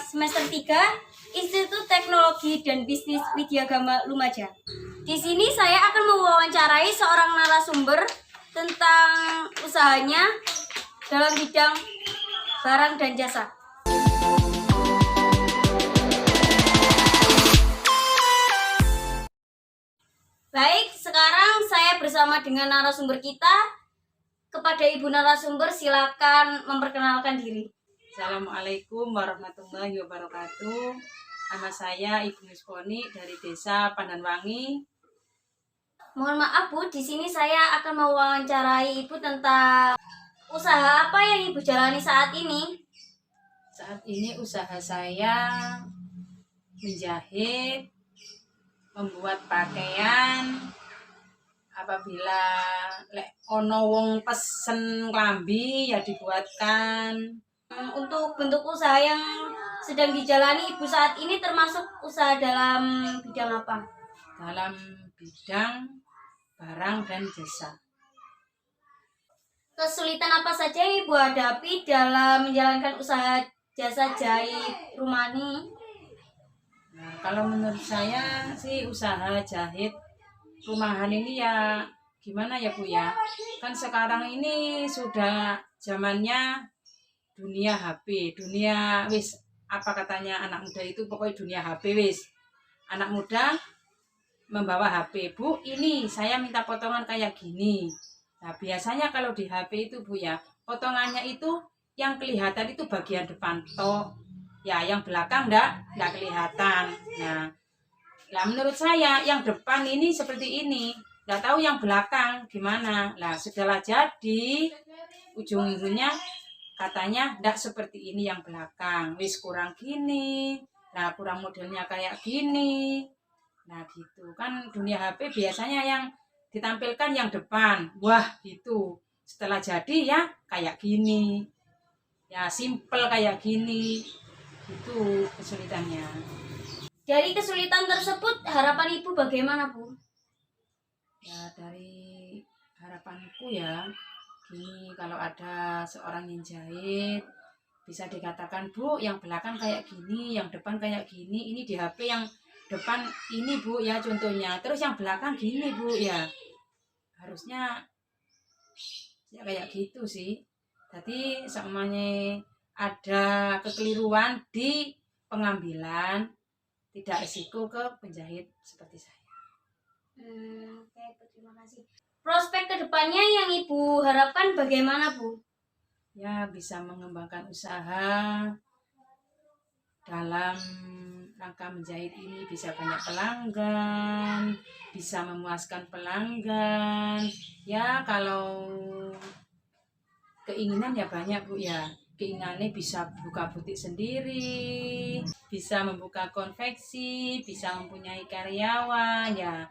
semester 3 Institut Teknologi dan Bisnis Widyagama Lumajang. Di sini saya akan mewawancarai seorang narasumber tentang usahanya dalam bidang barang dan jasa. Baik, sekarang saya bersama dengan narasumber kita. Kepada Ibu narasumber, silakan memperkenalkan diri. Assalamualaikum warahmatullahi wabarakatuh. Nama saya Ibu Miskoni dari Desa Pandanwangi. Mohon maaf Bu, di sini saya akan mewawancarai Ibu tentang usaha apa yang Ibu jalani saat ini. Saat ini usaha saya menjahit, membuat pakaian, apabila ono wong pesen klambi ya dibuatkan. Untuk bentuk usaha yang sedang dijalani Ibu saat ini termasuk usaha dalam bidang apa? Dalam bidang barang dan jasa. Kesulitan apa saja yang Ibu hadapi dalam menjalankan usaha jasa jahit rumani? Nah, kalau menurut saya sih usaha jahit rumahan ini ya gimana ya Bu ya? Kan sekarang ini sudah zamannya dunia HP, dunia wis apa katanya anak muda itu pokoknya dunia HP wis. Anak muda membawa HP, Bu ini saya minta potongan kayak gini. Nah biasanya kalau di HP itu Bu ya, potongannya itu yang kelihatan itu bagian depan toh. Ya yang belakang enggak kelihatan. Nah menurut saya yang depan ini seperti ini. Enggak tahu yang belakang gimana. Nah setelah jadi ujung-ujungnya katanya enggak seperti ini yang belakang. Wis kurang gini. Nah kurang modelnya kayak gini. Nah gitu kan dunia HP biasanya yang ditampilkan yang depan. Wah gitu. Setelah jadi ya kayak gini. Ya simple kayak gini. Itu kesulitannya. Dari kesulitan tersebut harapan Ibu bagaimana Bu? Ya dari harapanku ya gini, kalau ada seorang yang jahit bisa dikatakan Bu yang belakang kayak gini, yang depan kayak gini, ini di HP yang depan ini Bu ya contohnya, terus yang belakang gini Bu ya, harusnya ya kayak gitu sih. Jadi semuanya ada kekeliruan di pengambilan, tidak risiko ke penjahit seperti saya. Oke, terima kasih. Prospek kedepannya yang Ibu harapkan bagaimana Bu? Ya bisa mengembangkan usaha dalam rangka menjahit ini, bisa banyak pelanggan, bisa memuaskan pelanggan. Ya kalau keinginan ya banyak Bu ya. Keinginannya bisa buka butik sendiri, bisa membuka konveksi, bisa mempunyai karyawan ya.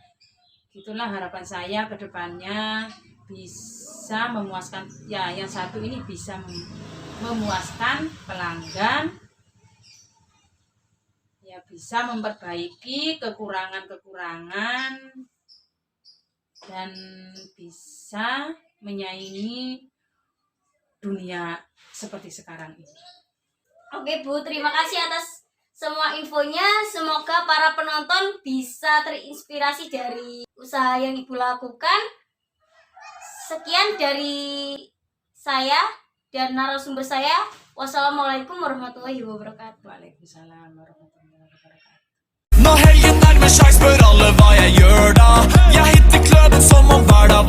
Itulah harapan saya ke depannya, bisa memuaskan ya yang satu ini bisa memuaskan pelanggan, ya bisa memperbaiki kekurangan-kekurangan dan bisa menyaingi dunia seperti sekarang ini. Oke Bu, terima kasih atas semua infonya. Semoga para penonton bisa terinspirasi dari usaha yang Ibu lakukan. Sekian dari saya dan narasumber saya. Wassalamualaikum warahmatullahi wabarakatuh. Waalaikumsalam warahmatullahi wabarakatuh. Nå helgen nærmer seg, spør alle hva jeg gjør da. Jeg hitter kløben som om hver dag.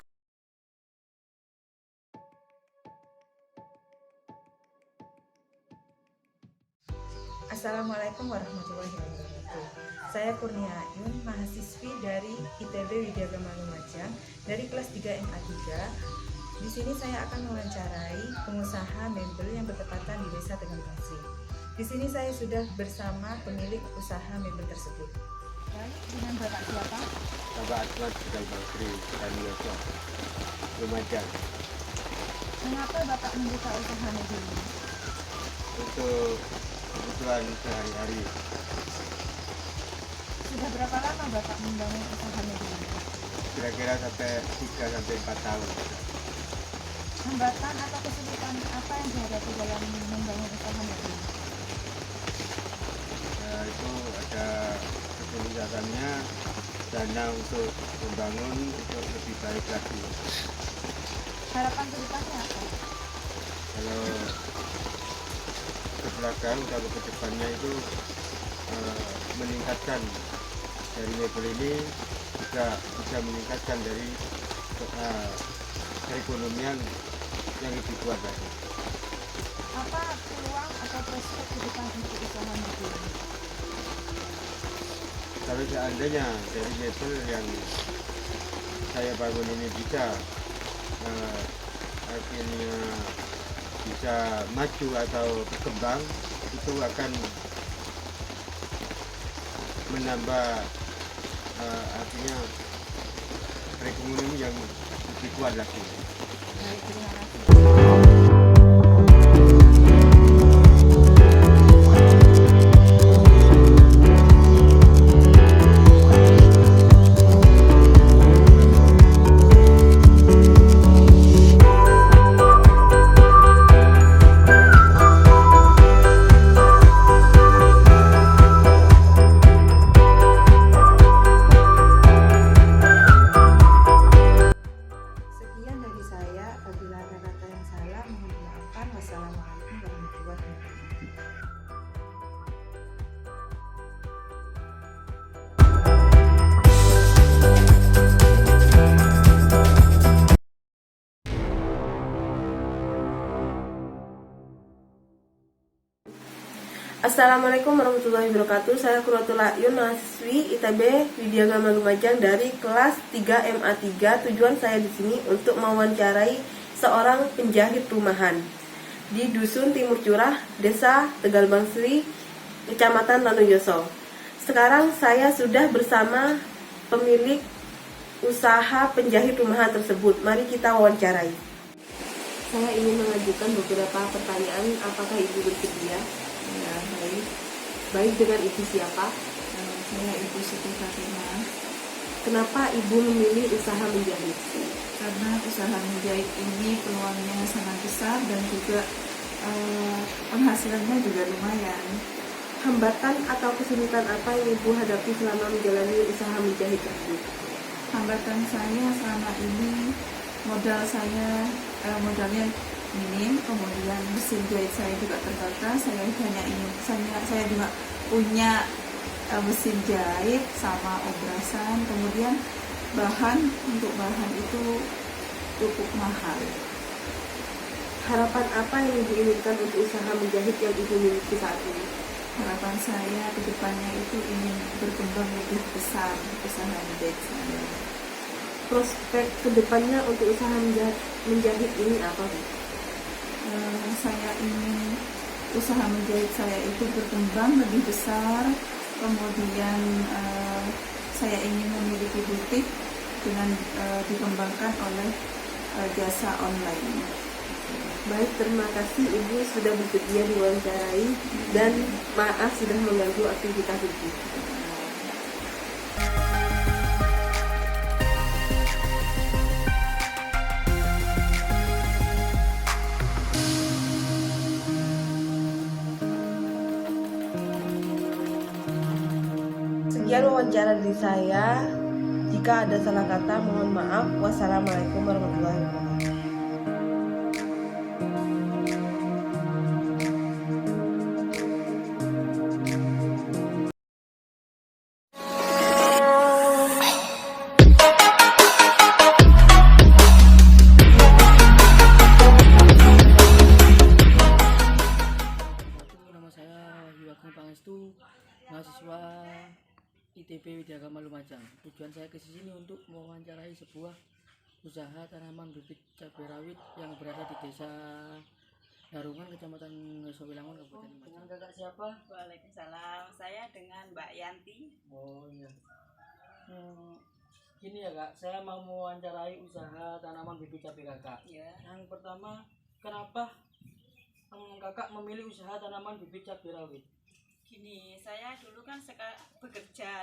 Assalamualaikum warahmatullahi wabarakatuh. Saya Kurnia Ayun, mahasiswi dari ITB Widyagama Lumajang dari kelas 3 MA3. Di sini saya akan mewawancarai pengusaha mebel yang bertepatan di Desa Tegalmasri. Di sini saya sudah bersama pemilik usaha mebel tersebut. Baik, dengan Bapak siapa? Bapak Asmat Tegalmasri, Tanioso, Lumajang. Mengapa Bapak membuka usaha mebel ini? Untuk kebutuhan sehari-hari. Sudah berapa lama Bapak membangun usaha mebel ini? Kira-kira sampai 3-4 tahun. Hambatan atau kesulitan apa yang dihadapi dalam membangun usaha mebel ini? Ya, itu ada kesulitannya, dana untuk membangun untuk lebih baik lagi. Harapan ke depannya apa? Kalau ke belakang, kalau ke depannya itu meningkatkan dari mebel ini juga bisa meningkatkan dari perekonomian yang lebih kuat lagi. Apa peluang atau prospek ke depan untuk usaha mebel ini? Kalau seandainya dari mebel yang saya bangun ini bisa akhirnya bisa maju atau berkembang, itu akan menambah artinya perekonomian yang lebih kuat lagi. Baik, terima kasih. Sekian dari saya. Apabila ada kata yang salah, mohon dimaafkan. Wassalamualaikum warahmatullahi wabarakatuh. Assalamualaikum warahmatullahi wabarakatuh. Saya Qurratul Ayun, mahasiswi ITB Widyagama Lumajang dari kelas 3 MA3. Tujuan saya di sini untuk mewawancarai seorang penjahit rumahan di Dusun Timur Curah, Desa Tegal Bangsri, Kecamatan Tanuyoso. Sekarang saya sudah bersama pemilik usaha penjahit rumahan tersebut. Mari kita wawancarai. Saya ingin mengajukan beberapa pertanyaan. Apakah Ibu bersedia? Ya, baik. Baik, dengan Ibu siapa? Saya Ibu Siti Fatimah. Kenapa Ibu memilih usaha menjahit? Karena usaha menjahit ini peluangnya sangat besar dan juga penghasilannya juga lumayan. Hambatan atau kesulitan apa yang Ibu hadapi selama menjalani usaha menjahit tersebut? Hambatan saya selama ini modalnya minim, kemudian mesin jahit saya juga terbatas. Saya juga punya mesin jahit sama obrasan, kemudian untuk bahan itu cukup mahal. Harapan apa yang Ibu inginkan untuk usaha menjahit yang Ibu miliki saat ini? Harapan saya ke depannya itu ingin berkembang lebih besar usaha menjahit saya. Prospek ke depannya untuk usaha menjahit ini apa, Bu? Saya ingin usaha menjahit saya itu berkembang lebih besar, kemudian saya ingin memiliki butik dengan dikembangkan oleh jasa online. Baik, terima kasih Ibu sudah bersedia diwawancarai dan maaf sudah mengganggu aktivitas Ibu. Sekian wawancara dari saya. Jika ada salah kata, mohon maaf. Wassalamualaikum warahmatullahi wabarakatuh. Nama saya Yuagung Pangestu, mahasiswa ITB Widyagama Lumajang. Tujuan saya ke sini untuk mewawancarai sebuah usaha tanaman bibit cabai rawit yang berada di Desa Darungan, Kecamatan Sawilangun, Kabupaten Lumajang. Dengan kakak siapa? Waalaikumsalam. Saya dengan Mbak Yanti. Oh iya. Gini ya Kak, saya mau mewawancarai usaha tanaman bibit cabai kakak. Ya. Yang pertama, kenapa kakak memilih usaha tanaman bibit cabai rawit? Gini, saya dulu kan bekerja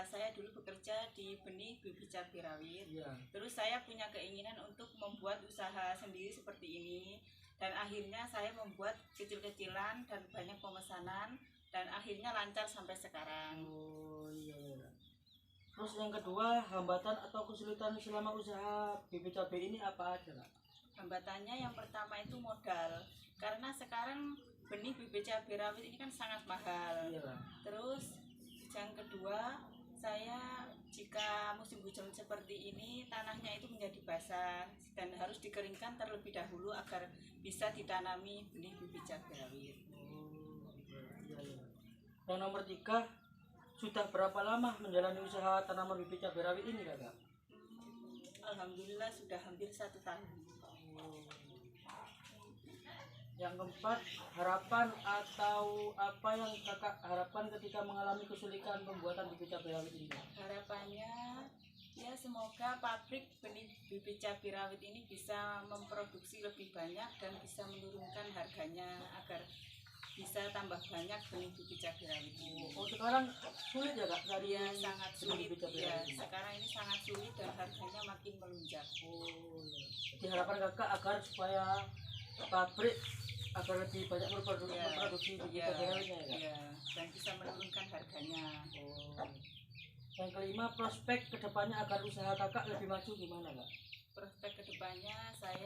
di benih bibit cabai rawit. Iya. Terus saya punya keinginan untuk membuat usaha sendiri seperti ini, dan akhirnya saya membuat kecil-kecilan dan banyak pemesanan, dan akhirnya lancar sampai sekarang. Oh iya. Terus yang kedua, hambatan atau kesulitan selama usaha bibit cabai ini apa aja Kak? Hambatannya yang pertama itu modal, karena sekarang benih bibit cabai rawit ini kan sangat mahal. Iyalah. Terus yang kedua, saya jika musim hujan seperti ini tanahnya itu menjadi basah dan harus dikeringkan terlebih dahulu agar bisa ditanami benih bibit cabai rawit. Iya. Yang nomor 3, sudah berapa lama menjalani usaha tanaman bibit cabai rawit ini Kakak? Alhamdulillah sudah hampir 1 tahun. Yang keempat, harapan atau apa yang kakak harapkan ketika mengalami kesulitan pembuatan bibit cabai rawit ini? Harapannya Ya, semoga pabrik benih bibit cabai rawit ini bisa memproduksi lebih banyak dan bisa menurunkan harganya agar bisa tambah banyak benih bibit cabai rawit ini. Oh, sekarang sulit ya Kak dari Ya, sangat sulit. bibit cabai Ya, rawit? sekarang ini sangat sulit dan harganya makin melonjak. Jadi harapan Kakak agar supaya pabrik agar lebih banyak memproduksi bibit cabai rawitnya ya Kak? Ya, dan bisa menurunkan harganya. Yang kelima, prospek kedepannya agar usaha Kakak lebih maju gimana Kak? Prospek kedepannya saya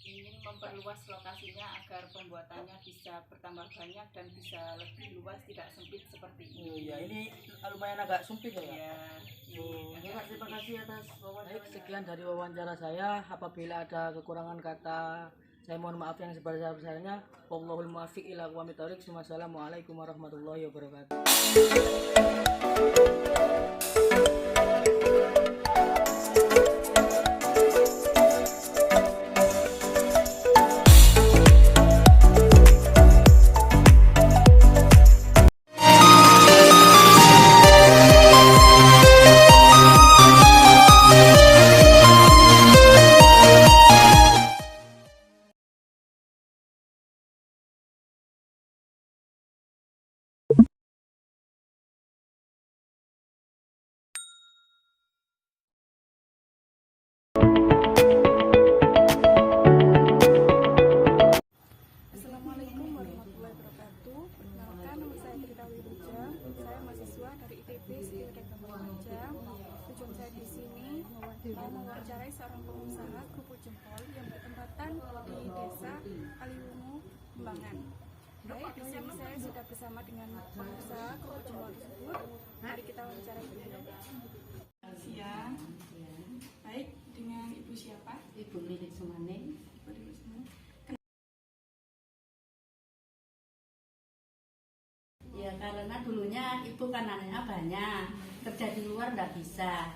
ingin memperluas lokasinya agar pembuatannya bisa bertambah banyak dan bisa lebih luas, tidak sempit seperti ini. Oh iya, ini lumayan agak sempit ya Kak? Ya, Oke Kak, terima kasih atas wawancara. Baik, sekian dari wawancara saya. Apabila ada kekurangan kata, saya mohon maaf yang sebesar-besarnya. Wallahul muwaffiq ila aqwamit thoriq. Wassalamualaikum warahmatullahi wabarakatuh. Assalamualaikum warahmatullahi wabarakatuh. Perkenalkan, nama saya Trita Wiruja. Saya mahasiswa dari ITB Widyagama Lumajang. Tujuan saya di sini mau mewawancarai seorang pengusaha kerupuk jempol yang bertempatan di desa Kaliwungu, Kembangan. Baik, di sini saya sudah bersama dengan pengusaha kerupuk jempol tersebut. Mari kita wawancarai beliau. Siang. Baik, dengan Ibu siapa? Ibu Lilik Sumane. Ibu Lilik Sumane. Ya karena dulunya ibu kan anaknya banyak, kerja di luar nggak bisa,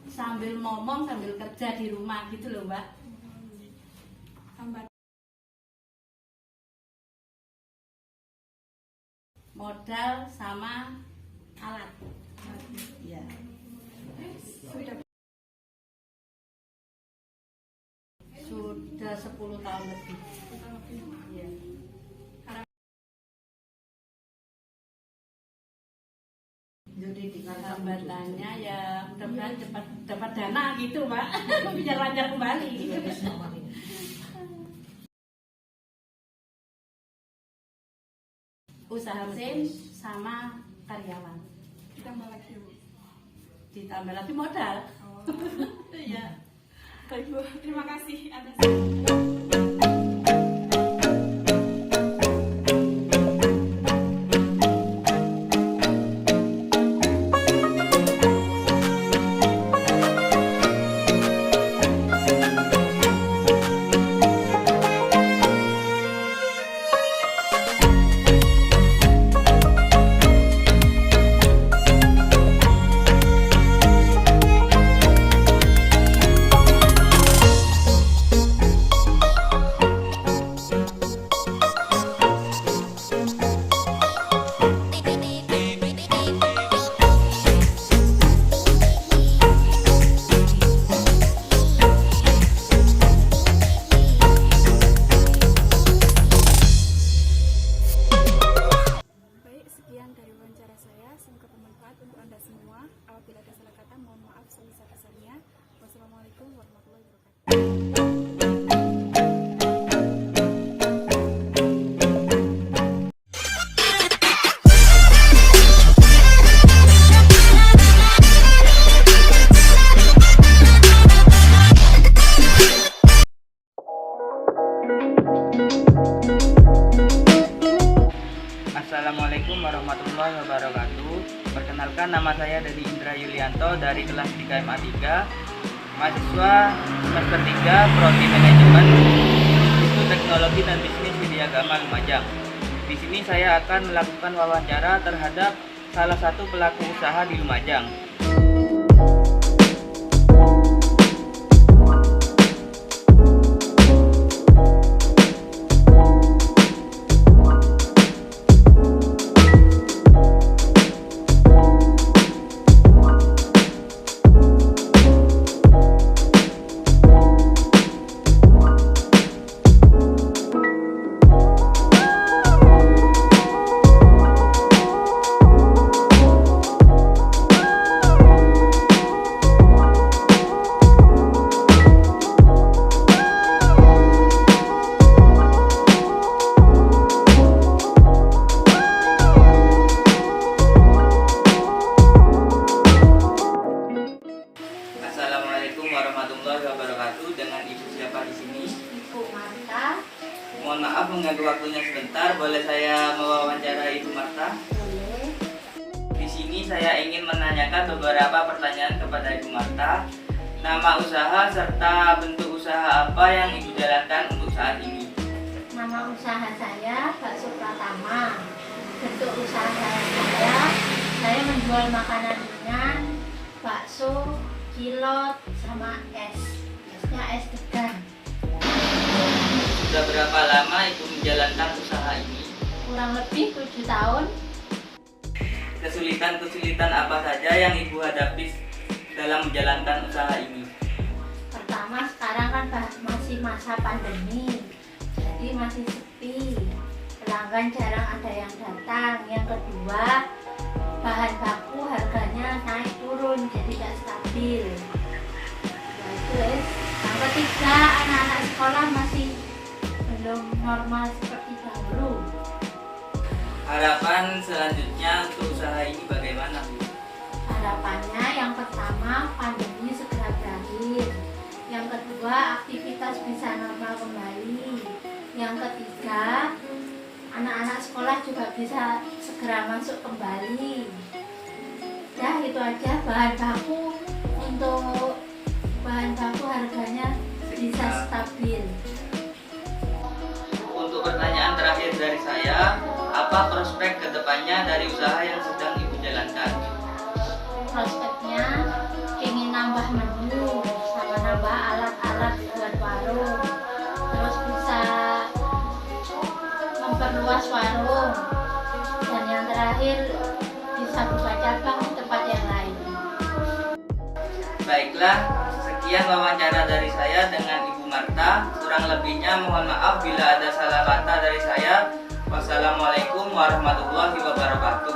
sambil ngomong sambil kerja di rumah gitu loh Mbak. Modal sama alat. Ya. Sudah 10 tahun lebih. Ya. Jadi di hambatannya ya mudah-mudahan cepat dapat dana gitu Pak, biar lancar kembali. Usaha mesin sama karyawan. Ditambah lagi Bu. Ditambah lagi modal. Iya. Baik Bu, terima kasih atas. Apabila ada salah kata, mohon maaf sebesar-besarnya. Wassalamualaikum warahmatullahi wabarakatuh. Assalamualaikum warahmatullahi wabarakatuh. Perkenalkan, nama saya Dedi Indra Yulianto dari kelas 3 MA 3, mahasiswa semester 3 Prodi Manajemen Institut Teknologi dan Bisnis Widyagama Lumajang. Di sini saya akan melakukan wawancara terhadap salah satu pelaku usaha di Lumajang. Assalamualaikum warahmatullahi wabarakatuh. Dengan ibu siapa di sini? Ibu Marta. Mohon maaf mengganggu waktunya sebentar. Boleh saya mewawancarai Ibu Marta? Boleh. Di sini saya ingin menanyakan beberapa pertanyaan kepada Ibu Marta. Nama usaha serta bentuk usaha apa yang Ibu jalankan untuk saat ini? Nama usaha saya Bakso Pratama. Bentuk usaha saya menjual makanan ringan, bakso, cilok, sama es. Esnya es degan. Sudah berapa lama Ibu menjalankan usaha ini? Kurang lebih 7 tahun. Kesulitan-kesulitan apa saja yang Ibu hadapi dalam menjalankan usaha ini? Pertama, sekarang kan masih masa pandemi, jadi masih sepi. Pelanggan jarang ada yang datang. Yang kedua, bahan baku harganya naik turun, jadi tidak stabil. Terus, yang ketiga, anak-anak sekolah masih belum normal seperti dahulu. Harapan selanjutnya untuk usaha ini bagaimana, Bu? Harapannya yang pertama, pandemi segera berakhir. Yang kedua, aktivitas bisa normal kembali. Yang ketiga, anak-anak sekolah juga bisa segera masuk kembali. Ya, itu aja. Bahan baku harganya bisa stabil. Untuk pertanyaan terakhir dari saya, apa prospek kedepannya dari usaha yang sedang Ibu jalankan? Prospeknya ingin nambah menu sama nambah alat-alat buat warung, terus bisa memperluas warung, dan yang terakhir bisa buka cabang di tempat yang lain. Baiklah, sekian wawancara dari saya dengan Ibu Marta. Kurang lebihnya mohon maaf bila ada salah kata dari saya. Wassalamualaikum warahmatullahi wabarakatuh.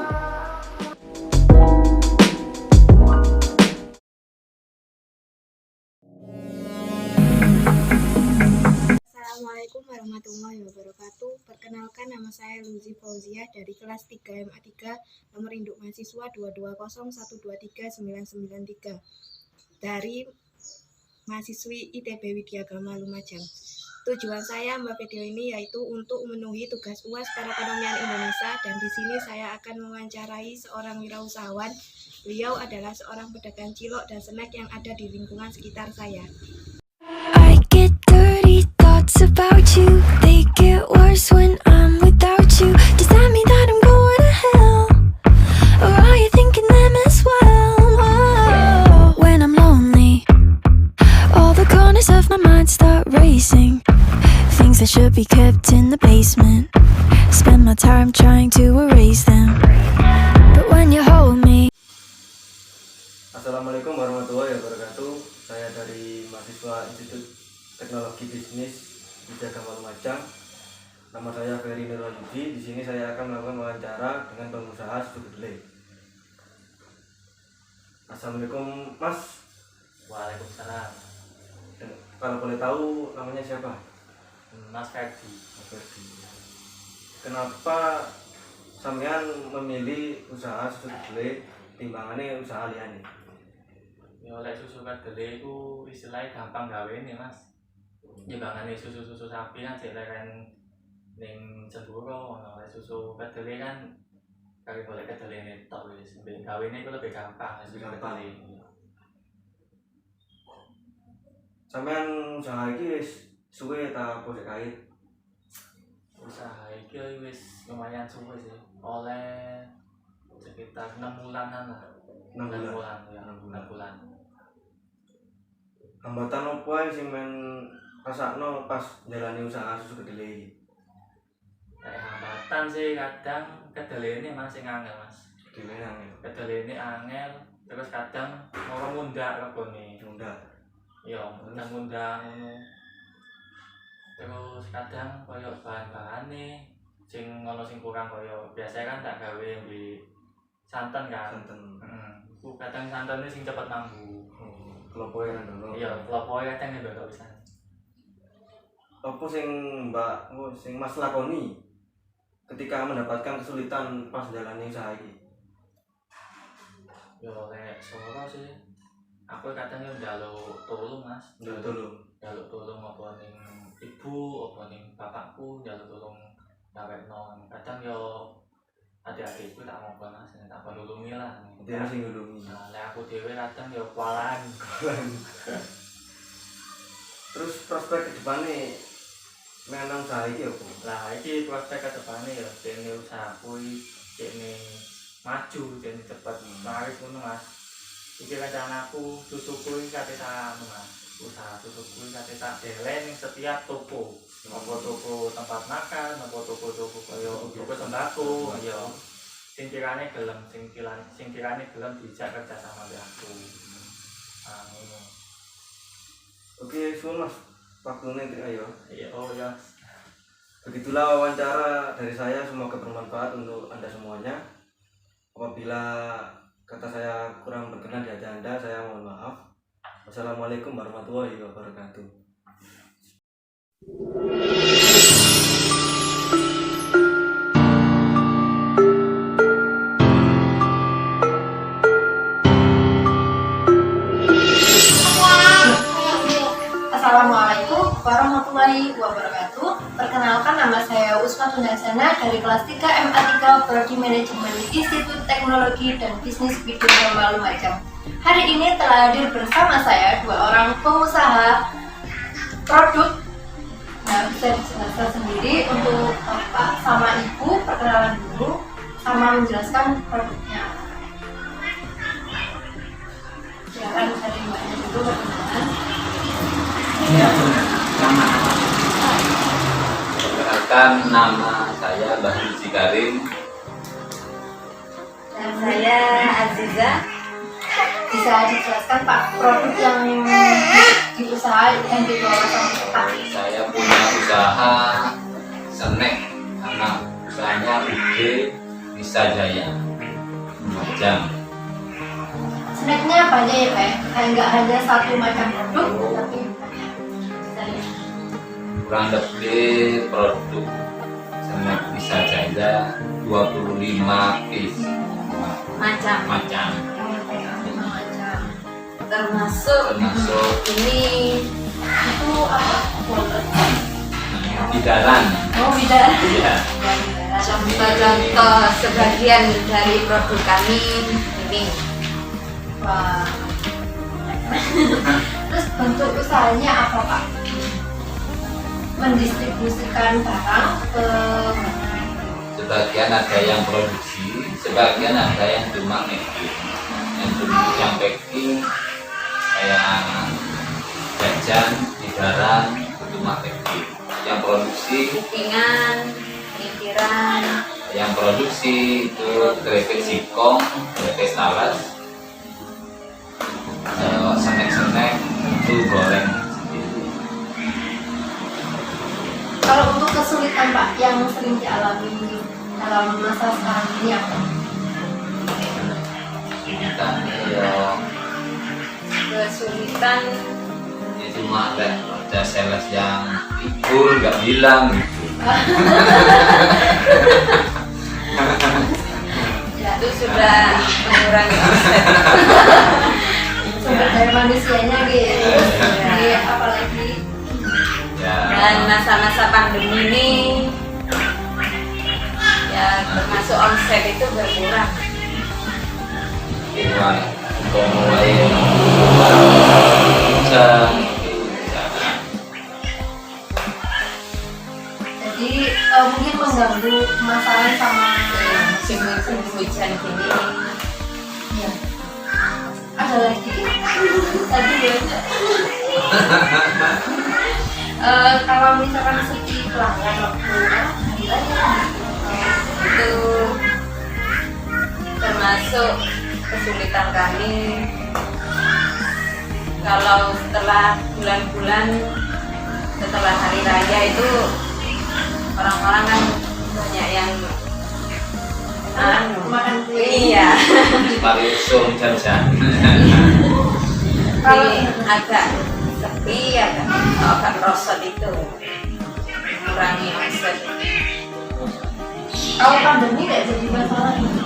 Assalamualaikum warahmatullahi wabarakatuh. Perkenalkan, nama saya Luzi Fauzia dari kelas 3 MA3, nomor induk mahasiswa 220123993 dari mahasiswi ITB Widyagama Lumajang. Tujuan saya membuat video ini yaitu untuk memenuhi tugas UAS Perekonomian Indonesia, dan di sini saya akan mewawancarai seorang wirausahawan. Beliau adalah seorang pedagang cilok dan snack yang ada di lingkungan sekitar saya. I get dirty thoughts about you. They get worse when I'm without you. Does that mean that I'm going to hell? Or are you thinking them as well? Oh, when I'm lonely, all the corners of my mind start racing. Things that should be kept in the basement, spend my time trying to erase them. But when you hold me. Assalamualaikum warahmatullahi wabarakatuh. Saya dari mahasiswa Institut Teknologi Bisnis Widyagama Lumajang. Nama saya Ferry Nurwayudi. Di sini saya akan melakukan wawancara dengan pengusaha susu kedelai. Assalamualaikum, Mas. Waalaikumsalam. Kalau boleh tahu namanya siapa? Mas Ferdi. Mas Ferdi. Kenapa sampean memilih usaha susu kedelai timbangannya usaha liyane? Ya oleh susu kedelai itu istilahnya gampang gawene, Mas. Timbangane susu sapi kan cek leren ning Cemburu, oleh susu kedelai kan kali boleh kedelai netok wis. Gawene itu lebih gampang susu kedelai. Sampean usaha iki wis suwe ta apa sik kait? Usaha iki wis lumayan suwe sih. Oleh sekitar 6 bulanan lah. 6 bulan ya, 6 bulan. Hambatan apa ae sing men rasakno pas jalani usaha susu kedelai iki? Hambatan sih kadang kedelai ini masih angel, Mas. Kedelai ini angel, terus kadang mau mundak kebone. Mundak. Iya, mundak ngono. Terus kadang koyo bahan-bahane sing ono sing kurang koyo biasanya kan tak gawe di santan kan. Santen. Ku kadang santannya sing cepet mambu. Klopoke kan dulu. Iya, klopoke kadang ndok pisan. Apa sing sing Mas lakoni ketika mendapatkan kesulitan pas jalani usaha iki? Yo lek soro sih aku kadang yo njaluk tolong Mas, njaluk tolong apa ning ibu, apa ning bapakku, njaluk tolong gawekno. Kadang yo adik-adikku tak ngomong Mas, tak nulungi lah. Dia sing nulungi. Nah, lek aku dhewe kadang yo kualan. Terus prospek ke depannya menang usaha iki opo? Lah iki prospek ke depannya yo dene usahaku iki maju, dene cepet laris ngono Mas. Iki rencanaku susuku iki kate tak Mas. Usaha susuku iki kate tak delen ning setiap toko. Apa toko tempat makan, apa toko-toko kaya toko sembako, ya sing kirane gelem, sing kirane gelem dijak kerja sama dengan aku. Ah, ngono. Oke, suwun Mas. Waktunya ayo. Iya, oh ya. Begitulah wawancara dari saya, semoga bermanfaat untuk Anda semuanya. Apabila kata saya kurang berkenan di hati Anda, saya mohon maaf. Wassalamualaikum warahmatullahi wabarakatuh. Assalamualaikum warahmatullahi wabarakatuh. Perkenalkan, nama saya Usman Hundaksana dari kelas 3 MA3 Prodi Manajemen Institut Teknologi dan Bisnis Bidang Lumajang. Hari ini telah hadir bersama saya dua orang pengusaha produk. Nah, bisa dijelaskan sendiri untuk Bapak sama Ibu, perkenalan dulu sama menjelaskan produknya. Silakan dari Mbaknya dulu perkenalan. Perkenalkan, nama saya Bahri Karim. Dan saya Aziza. Bisa dijelaskan Pak produk yang diusaha yang dikelola sama Pak? Saya punya usaha snack, nama usahanya UG Bisa Jaya Lumajang. Snacknya banyak ya Pak? Enggak hanya satu macam produk, tapi kurang lebih produk snack Bisa Jaya 25 piece macam. Termasuk ini itu apa? Bidaran. Oh, bidaran. Iya. Contoh sebagian dari produk kami ini. Wah. Terus bentuk usahanya apa Pak? Mendistribusikan barang ke Sebagian ada yang produksi, sebagian ada yang cuma packing. Yang packing kayak jajan, bidaran, cuma packing. Yang produksi Packingan, nyetiran. Yang produksi itu keripik singkong, keripik talas, snack itu goreng. Kalau untuk kesulitan Pak yang sering dialami dalam masa sekarang ini apa? Kesulitan Ya cuma ada sales yang libur nggak bilang gitu. itu sudah mengurangi omset. Sumber daya manusianya gitu. Apalagi Dan masa-masa pandemi ini ya termasuk omset itu berkurang. Udah mulai hujan. jadi mungkin mengganggu masalah sama musim hujan gini. Ya. Ada lagi tadi ya. Kalau misalkan sepi pelanggan waktu itu termasuk kesulitan kami. Kalau setelah bulan-bulan setelah hari raya itu orang-orang kan banyak yang makan kue. Iya. Parisung jajan. Ini agak sepi, agak rosot itu mengurangi omset. Kalau pandemi nggak jadi masalah itu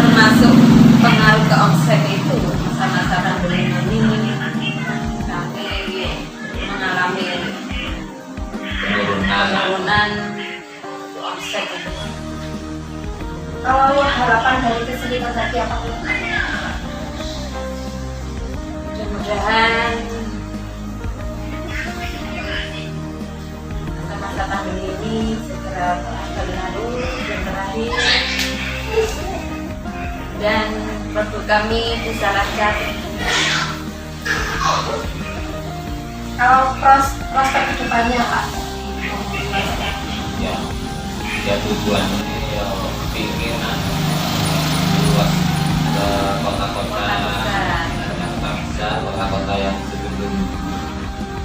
termasuk pengaruh ke omset itu masa-masa pandemi ini sampai mengalami penurunan omset itu. Kalau harapan dari kesulitan tadi apa? Mudah-mudahan masa pandemi ini segera berlalu dan berakhir dan produk kami bisa lancar. Kalau prospek kedepannya Pak? Ya tujuan ini ya ingin luas ke kota-kota besar, kota-kota yang sebelum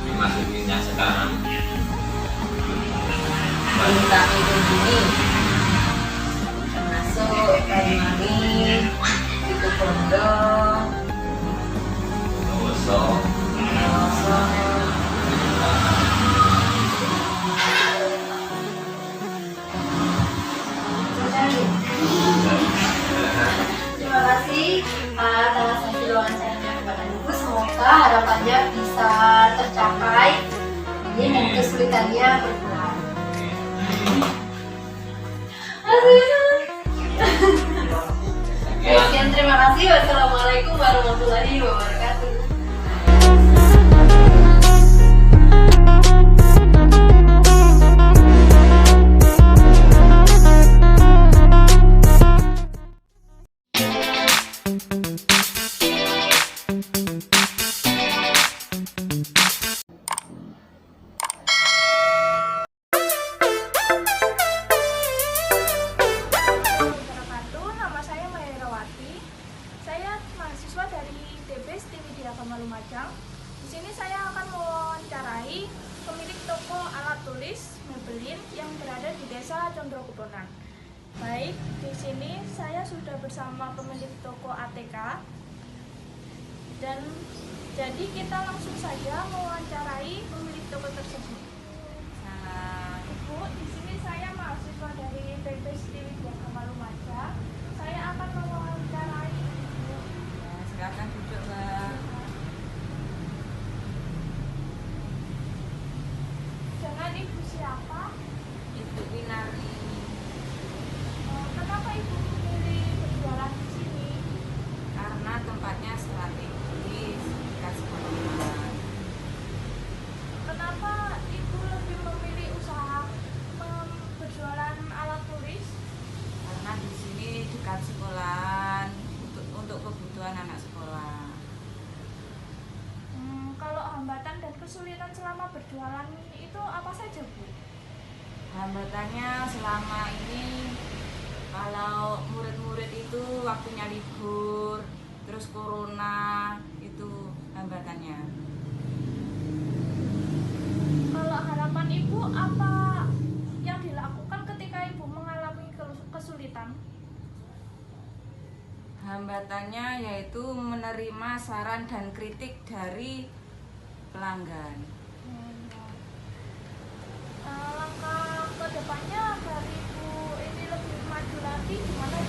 dimasukinya sekarang. Belum kami kunjungi termasuk Banyuwangi, Situbondo, Bondowoso, Terima kasih atas hasil wawancaranya kepada Ibu. Semoga harapannya bisa tercapai dan kesulitannya berkurang. Sekian, terima kasih. Wassalamualaikum warahmatullahi wabarakatuh. Nama saya Maherawati. Saya mahasiswa dari ITB STIM Widyagama Lumajang. Di sini saya akan mewawancarai pemilik toko alat tulis Maybelline yang berada di Desa Condrokuponan. Baik, di sini saya sudah bersama pemilik toko ATK. Dan jadi kita langsung saja mewawancarai pemilik toko tersebut. Nah, Ibu, di sini saya mahasiswa dari ITB STIM Widyagama Lumajang. Saya akan mewawancarai Ibu. Ya, silakan duduk, Mbak. Dengan Ibu siapa? Ibu Winari. Kenapa Ibu memilih berjualan di sini? Karena tempatnya strategis, dekat sekolah. Kenapa Ibu lebih memilih usaha berjualan alat tulis? Karena di sini dekat sekolahan untuk kebutuhan anak sekolah. Kalau hambatan dan kesulitan selama berjualan itu apa saja, Bu? Hambatannya selama ini kalau murid-murid itu waktunya libur, terus corona, itu hambatannya. Kalau harapan Ibu apa yang dilakukan ketika Ibu mengalami kesulitan? Hambatannya yaitu menerima saran dan kritik dari pelanggan. Langkah kedepannya agar Ibu ini lebih maju lagi gimana?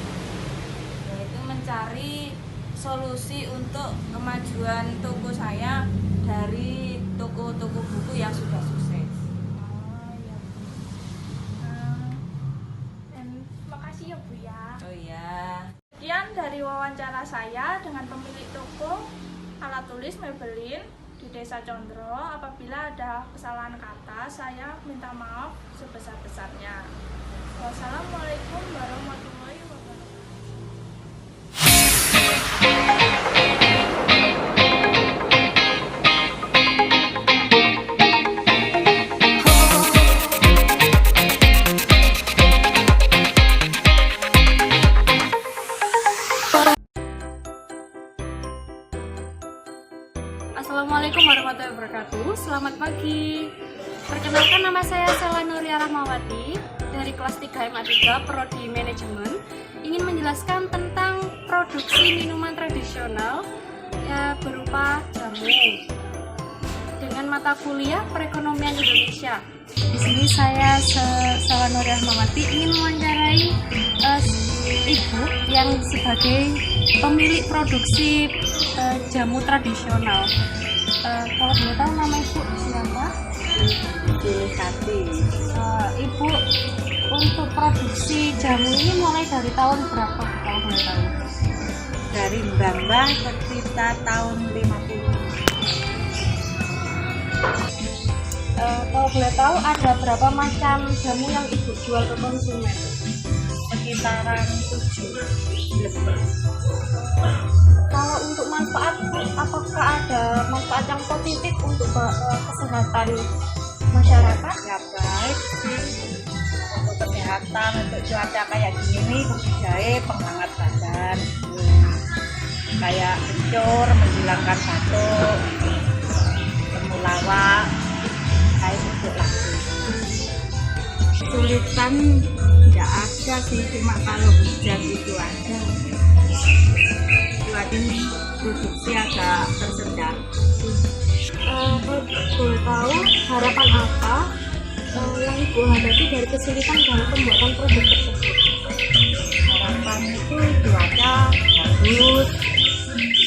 Yaitu mencari solusi untuk kemajuan toko saya dari toko-toko buku yang sudah sukses. Makasih ya Bu ya. Oh iya. Sekian dari wawancara saya dengan pemilik toko alat tulis Maybelline di Desa Condro. Apabila ada kesalahan kata, saya minta maaf sebesar-besarnya. Wassalamualaikum warahmatullahi wabarakatuh. Assalamualaikum warahmatullahi wabarakatuh. Selamat pagi. Perkenalkan, nama saya Sela Nuria Rahmawati dari kelas 3 MA 3 Prodi Manajemen. Ingin menjelaskan tentang produksi minuman tradisional ya, berupa jamu dengan mata kuliah perekonomian Indonesia. Di sini saya Sela Nuria Rahmawati ingin mewawancarai ibu yang sebagai pemilik produksi jamu tradisional. Kalau boleh tahu nama ibu siapa? Hati. Ibu untuk produksi jamu ini mulai dari tahun berapa kalau boleh tahu? Dari Mbak sekitar tahun 50. Kalau boleh tahu ada berapa macam jamu yang ibu jual ke konsumen? Sekitaran 7. Kalau untuk manfaat, apakah ada manfaat yang positif untuk kesehatan masyarakat? Ya baik sih untuk kesehatan, untuk cuaca kayak gini nih jahe penghangat badan, kayak kencur menghilangkan batuk, temulawak, kayak gitu lah. Kesulitan nggak ada sih, cuma kalau hujan itu ada. Buat ini produksi agak tersendat. Kalau boleh tahu harapan apa yang ibu hadapi dari kesulitan dalam pembuatan produk tersebut? Harapan itu cuaca bagus,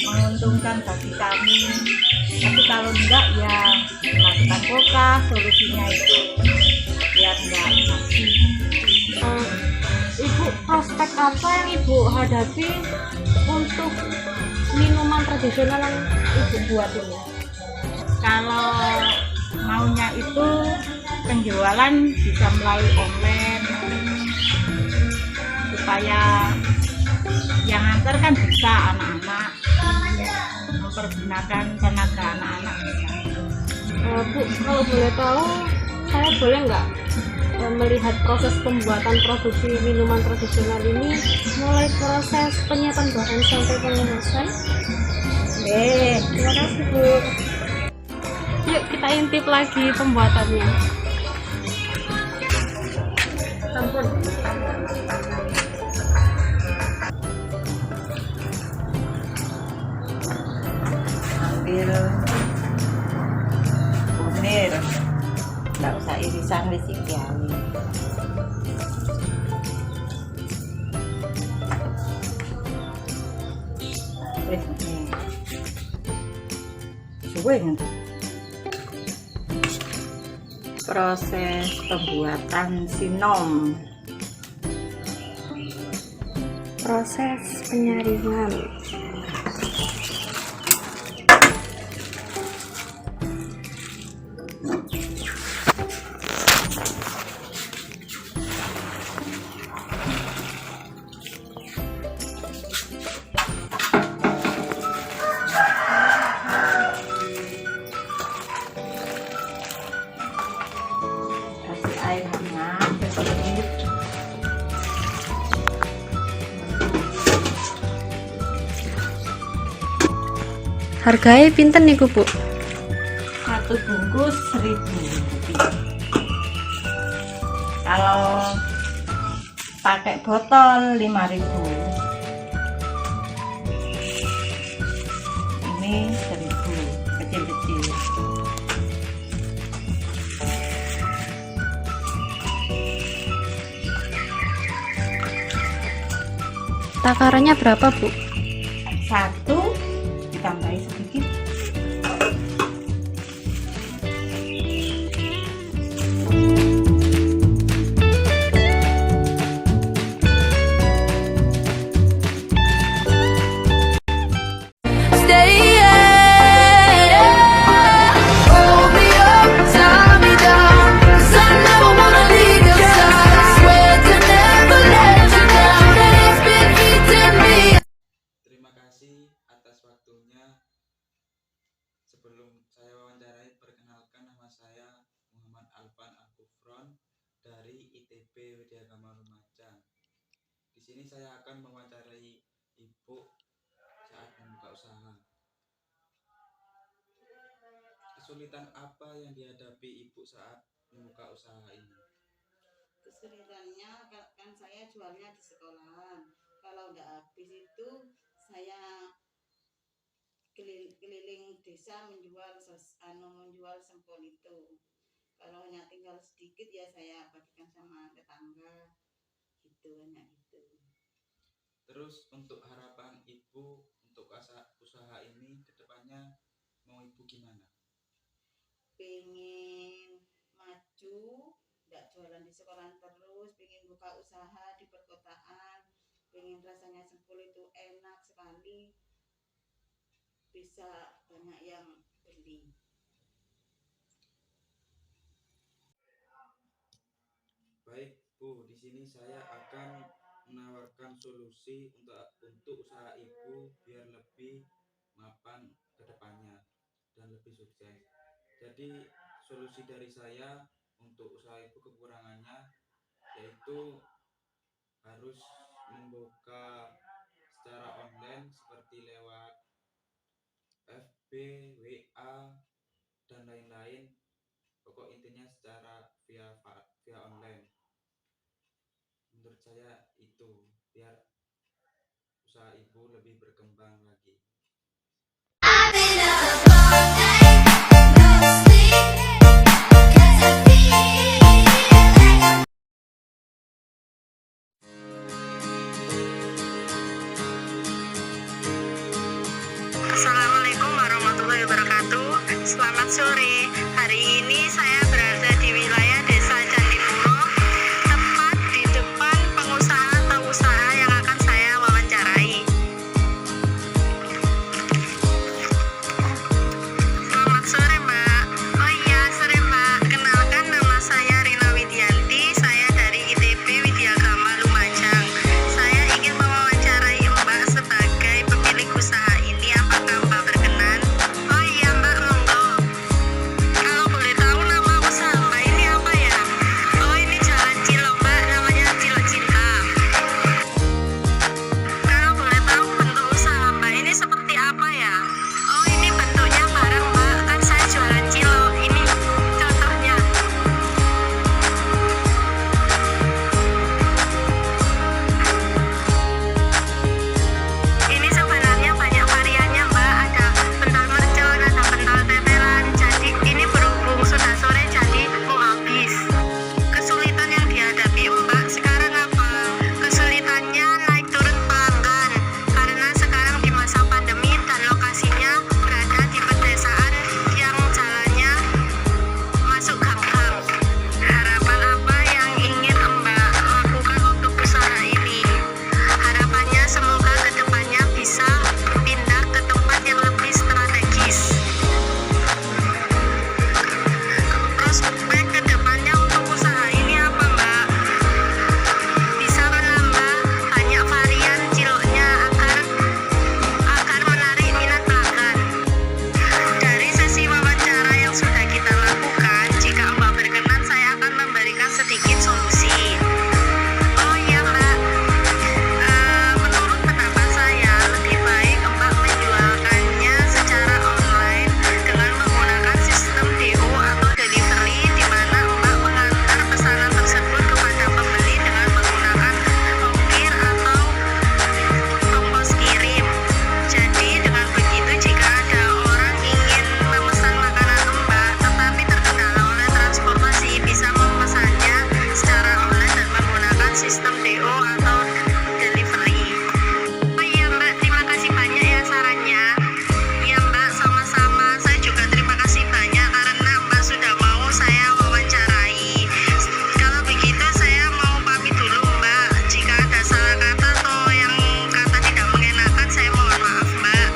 menguntungkan bagi kami. Tapi kalau enggak ya lakukan kulkas, solusinya itu biar enggak mati. Ibu prospek apa yang ibu hadapi untuk minuman tradisional yang ibu buat ini? Kalau maunya itu penjualan bisa melalui online supaya yang antar kan bisa anak-anak, mempergunakan tenaga anak-anak. Bu, kalau boleh tahu saya boleh nggak melihat proses pembuatan produksi minuman tradisional ini mulai proses penyiapan bahan sampai pengemasan? Terima kasih Bu. Yuk kita intip lagi pembuatannya. Ampun. Ambil kunir, nggak usah irisan disikiani. Suwe nanti. Proses pembuatan sinom. Proses penyaringan. Kasih air hangat sedikit. Harganya pinten niku Bu? Satu bungkus 1.000 rupiah. Kalau pakai botol 5.000. Ini 1.000 kecil-kecil. Takarannya berapa Bu? Satu ditambahi sedikit. Terima kasih atas waktunya. Sebelum saya wawancarai, perkenalkan nama saya Muhammad Alfan Al-Kufron dari ITB Widyagama Lumajang. Di sini saya akan mewawancarai Ibu saat membuka usaha. Kesulitan apa yang dihadapi Ibu saat membuka usaha ini? Kesulitannya kan saya jualnya di sekolahan. Kalau udah habis itu saya keliling desa menjual sempol itu. Kalau hanya tinggal sedikit ya saya bagikan sama tetangga gitu, hanya gitu. Terus untuk harapan ibu untuk usaha ini kedepannya mau ibu gimana? Pengen maju, nggak jualan di sekolah terus, pengen buka usaha di perkotaan, pengen rasanya sempol itu enak sekali, bisa banyak yang beli. Baik Bu, di sini saya akan menawarkan solusi untuk usaha ibu biar lebih mapan ke depannya dan lebih sukses. Jadi solusi dari saya untuk usaha ibu kekurangannya yaitu harus membuka secara online seperti lewat FB, WA, dan lain-lain. Pokok intinya secara via online. Menurut saya itu biar usaha ibu lebih berkembang lagi. Assalamualaikum warahmatullahi wabarakatuh. Selamat sore. Hari ini saya berada di wilayah Desa Candipuro, tepat di depan pengusaha atau usaha yang akan saya wawancarai. Selamat sore, Mbak. Oh iya, sore, Mbak. Kenalkan, nama saya Rina Widianti. Saya dari ITB Widyagama Lumajang. Saya ingin mewawancarai Mbak sebagai pemilik usaha ini. Apakah Mbak berkenan? Oh iya, Mbak, monggo. Kalau boleh tahu nama usaha Mbak ini apa ya? Oh, ini Jalan Cilok, Mbak. Namanya Cilok Cinta. Kalau boleh tahu bentuk usaha Mbak ini seperti apa ya? Oh, ini bentuknya bareng, Mbak. Kan saya jualan cilok. Ini contohnya. Ini sebenarnya banyak variannya, Mbak. Ada pental mercon, ada pental tetelan. Jadi ini berhubung sudah sore jadi mau habis. Kesulitan yang dihadapi Mbak sekarang apa? Kesulitannya naik turun pelanggan. Karena sekarang di masa pandemi dan lokasinya berada di pedesaan yang jalannya masuk gang-gang. Harapan apa yang ingin Mbak lakukan untuk usaha ini? Harapannya semoga kedepannya bisa pindah ke tempat yang lebih strategis. Prospek kedepannya untuk usaha ini apa, Mbak? Bisa menambah banyak varian ciloknya agar menarik minat pelanggan. Dari sesi wawancara yang sudah kita lakukan, jika Mbak berkenan, saya akan memberikan sedikit solusi. Oh iya, Mbak. Menurut pendapat saya, lebih baik Mbak menjualkannya secara online dengan menggunakan sistem DO atau delivery, di mana Mbak mengantar pesanan tersebut kepada pembeli dengan menggunakan ongkir atau ongkos kirim. Jadi dengan begitu, jika ada orang ingin memesan makanan Mbak tetapi terkendala oleh transportasi, bisa memesannya secara online dan menggunakan sistem DO atau delivery. Oh iya, Mbak, terima kasih banyak ya sarannya. Iya, Mbak, sama-sama. Saya juga terima kasih banyak karena Mbak sudah mau saya wawancarai. Kalau begitu saya mau pamit dulu, Mbak. Jika ada salah kata atau yang kata tidak mengenakan, saya mohon maaf, Mbak.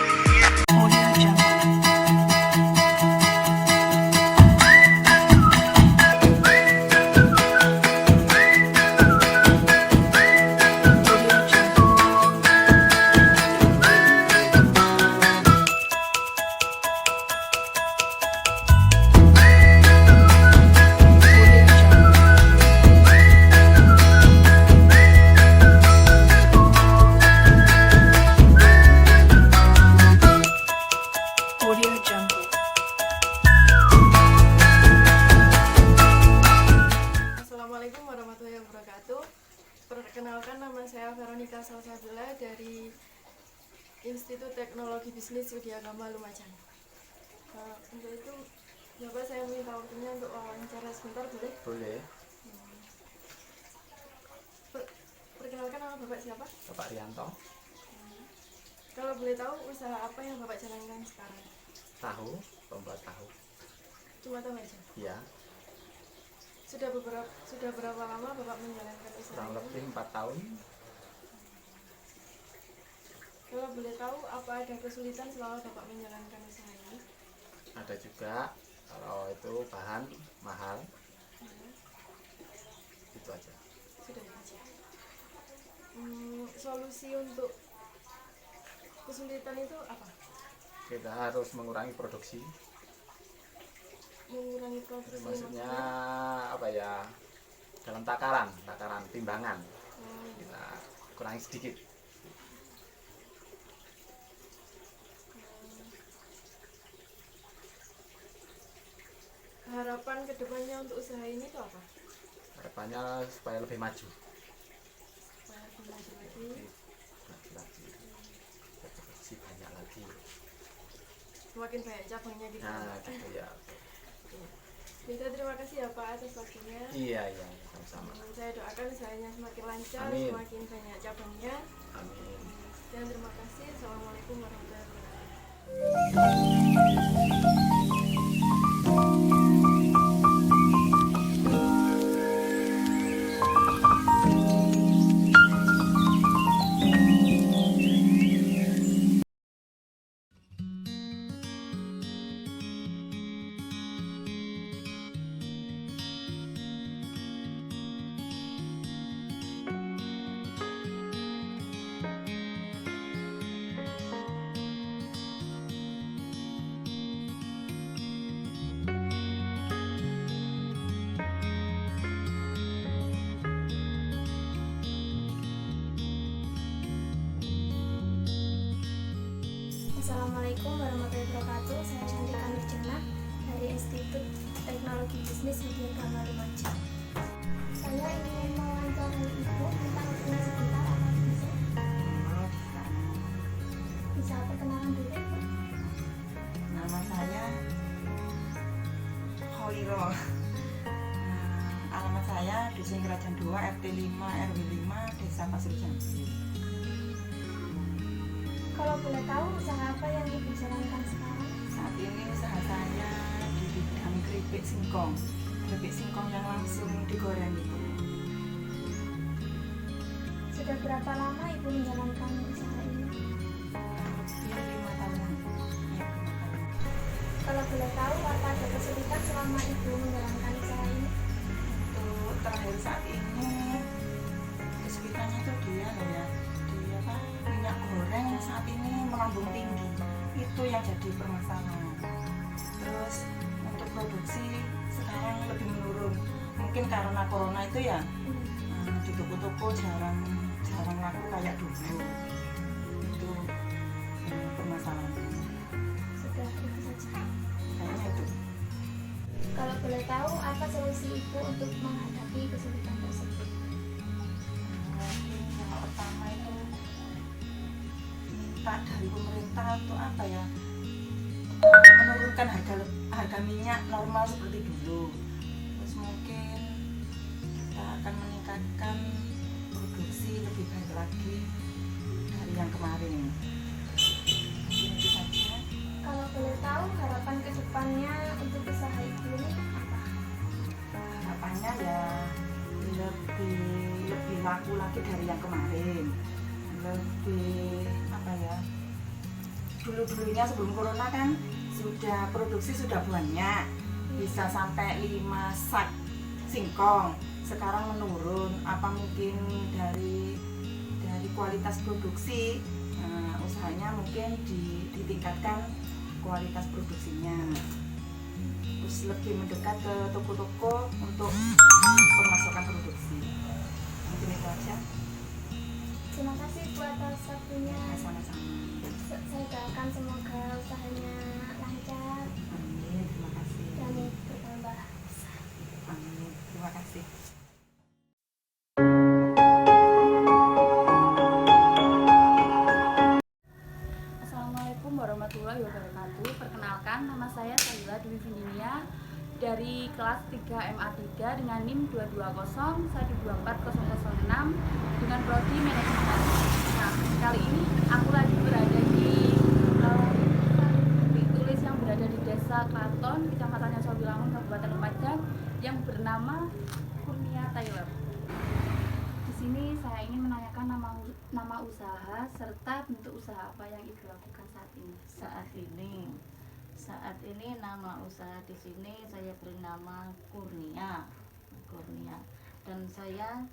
Assalamualaikum warahmatullahi wabarakatuh. Perkenalkan, nama saya Veronica Salsabila dari Institut Teknologi Bisnis Widyagama Lumajang. Untuk itu, Bapak, saya minta waktunya untuk wawancara sebentar, boleh? Boleh. Perkenalkan, Perkenalkan, nama Bapak siapa? Bapak Rianto. Kalau boleh tahu, usaha apa yang Bapak jalankan sekarang? Tahu, pembuat tahu. Cuma tahu aja? Iya, Sudah berapa lama Bapak menjalankan usaha kurang ini? lebih 4 tahun. Kalau boleh tahu, apa ada kesulitan selama Bapak menjalankan usaha ini? Ada juga, kalau itu bahan mahal. Itu aja. Sudah itu aja. Solusi untuk kesulitan itu apa? Kita harus mengurangi produksi. Mengurangi produksi Maksudnya apa ya? Dalam takaran timbangan. Kita kurangi sedikit. Harapan kedepannya untuk usaha ini itu apa? Harapannya supaya lebih maju. Supaya lebih maju lagi. Maju lagi. Produksi banyak lagi. Semakin banyak cabangnya gitu. Nah, gitu ya. Minta terima kasih ya Pak atas waktunya. Iya, sama-sama. Saya doakan usahanya semakin lancar, Amin. semakin banyak cabangnya. Amin. Dan terima kasih. Assalamualaikum warahmatullahi wabarakatuh. Assalamualaikum warahmatullahi wabarakatuh. Saya Cantika Nurjana dari Institut Teknologi Bisnis Widyagama Lumajang. Saya ingin mewawancarai Ibu tentang bisnis sekitar apa bisa? Bisa perkenalan dulu Ibu? Nama saya Khairo. Alamat saya Dusun Kerajaan 2 RT 5 RW 5 Desa Pasir Jambi. Kalau boleh tahu usaha apa yang Ibu jalankan sekarang? Saat ini usaha saya di bidang keripik singkong yang langsung digoreng itu. Sudah berapa lama Ibu menjalankan usaha ini? Lebih 5 tahun. Kalau boleh tahu apa ada kesulitan selama Ibu menjalankan usaha ini? Untuk terakhir saat ini kesulitannya itu dia minyak goreng saat ini melambung tinggi, itu yang jadi permasalahan. Terus untuk produksi sekarang lebih menurun, mungkin karena corona itu ya. Di toko-toko jarang laku kayak dulu. Itu permasalahan. Sudah itu saja. Kayaknya itu. Kalau boleh tahu apa solusi Ibu untuk menghadapi kesulitan tersebut? Yang pertama itu minta dari pemerintah untuk apa ya, menurunkan harga minyak normal seperti dulu. Terus mungkin kita akan meningkatkan produksi lebih baik lagi dari yang kemarin. Itu saja. Kalau boleh tahu harapan kedepannya untuk usaha Ibu ini apa? Harapannya ya lebih laku lagi dari yang kemarin, lebih apa ya, dulunya sebelum corona kan sudah produksi sudah banyak, bisa sampai 5 sak singkong. Sekarang menurun, apa mungkin dari kualitas produksi, usahanya mungkin ditingkatkan kualitas produksinya, terus lebih mendekat ke toko-toko untuk pemasukan produksi. Mungkin itu aja. Terima kasih Bu atas waktunya. Sama-sama. Saya doakan semoga usahanya lancar. Amin, terima kasih. Dan bertambah besar. Amin, terima kasih. Assalamualaikum warahmatullahi wabarakatuh. Perkenalkan, nama saya Salila Dwi Vindinia dari kelas 3 MA3 dengan NIM 220124006 dengan prodi manajemen. Nah, kali ini aku lagi berada di tulis yang berada di Desa Kraton, Kecamatan Sawilangun, Kabupaten Lumajang yang bernama Kurnia Taylor. Di sini saya ingin menanyakan nama usaha serta bentuk usaha apa yang Ibu lakukan saat ini. Saat ini nama usaha di sini saya beri nama Kurnia, dan saya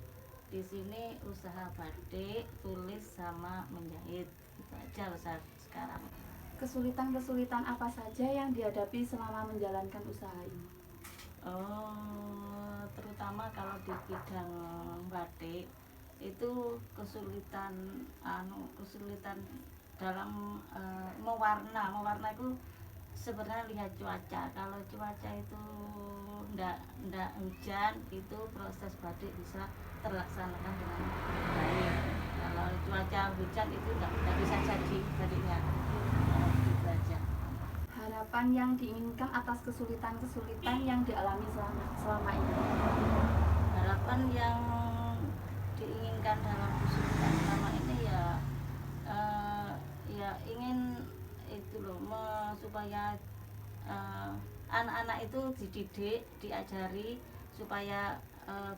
di sini usaha batik, tulis sama menjahit. Itu aja usaha sekarang. Kesulitan-kesulitan apa saja yang dihadapi selama menjalankan usaha ini? Terutama kalau di bidang batik itu kesulitan dalam mewarna itu sebenarnya lihat cuaca. Kalau cuaca itu ndak hujan, itu proses batik bisa terlaksanakan dengan baik. Kalau cuaca hujan itu nggak bisa jadi batiknya. Gitu aja. Harapan yang diinginkan atas kesulitan-kesulitan yang dialami selama ini. Harapan yang diinginkan dalam kesulitan selama ini ya ingin itu loh, supaya anak-anak itu dididik, diajari supaya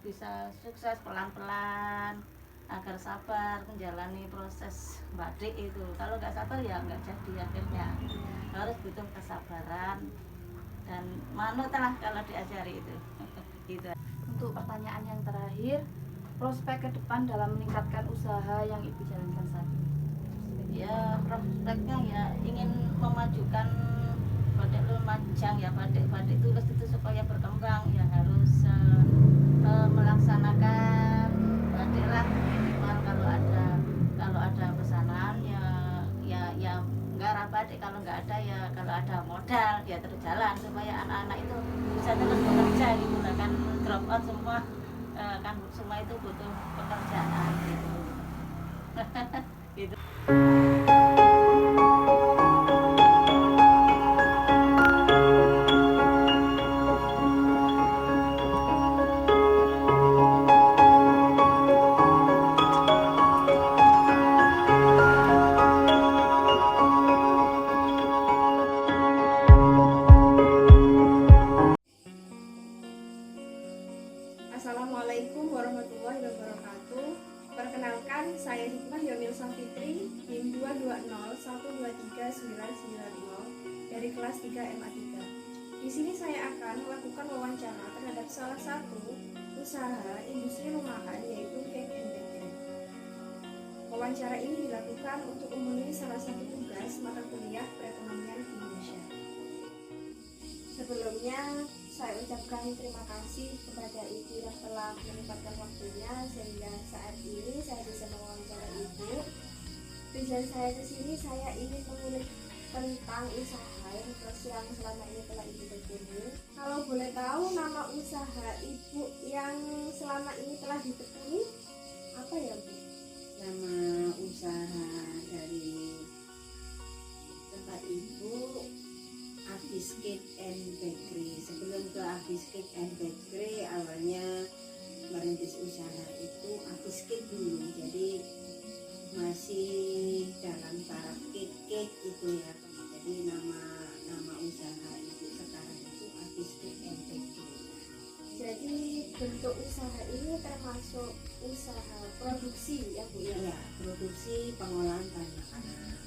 bisa sukses pelan-pelan, agar sabar menjalani proses batik itu. Kalau nggak sabar ya nggak jadi akhirnya. Harus butuh kesabaran dan manutlah kalau diajari itu. Gitu. Untuk pertanyaan yang terakhir, prospek ke depan dalam meningkatkan usaha yang Ibu jalankan saat ini? Ya prospeknya ya ingin memajukan batik Lumajang, ya batik tulis itu supaya berkembang ya harus melaksanakan batik lah, minimal kalau ada pesanan ya nggarap batik, kalau nggak ada ya kalau ada modal ya terus jalan supaya anak-anak itu bisa terus bekerja gitu lah, kan drop out semua kan semua itu butuh pekerjaan gitu. Gitu. Assalamualaikum warahmatullahi wabarakatuh. Perkenalkan, saya Hikmah Yomil Safitri, NIM 220123990 dari kelas 3 MA3. Di sini saya akan melakukan wawancara terhadap salah satu usaha industri rumahan, yaitu cake and bakery. Wawancara ini dilakukan untuk memenuhi salah satu tugas mata kuliah perekonomian di Indonesia. Sebelumnya, saya ucapkan terima kasih kepada Ibu yang telah menyempatkan waktunya sehingga saat ini saya bisa mewawancara Ibu. Tujuan saya ke sini, saya ingin mengulik tentang usaha yang selama ini telah Ibu tekuni. Kalau boleh tahu, nama usaha Ibu yang selama ini telah ditekuni apa ya, Bu? Nama usaha dari tempat Ibu Abis Cake and Bakery. Sebelum ke Abis Cake and Bakery, awalnya merintis usaha itu Abis Cake dulu, jadi masih dalam taraf cake itu ya. Jadi nama usaha Ibu sekarang itu Abis Cake and Bakery. Jadi bentuk usaha ini termasuk usaha produksi ya, Bu ya? Iya, produksi pengolahan bahan makanan.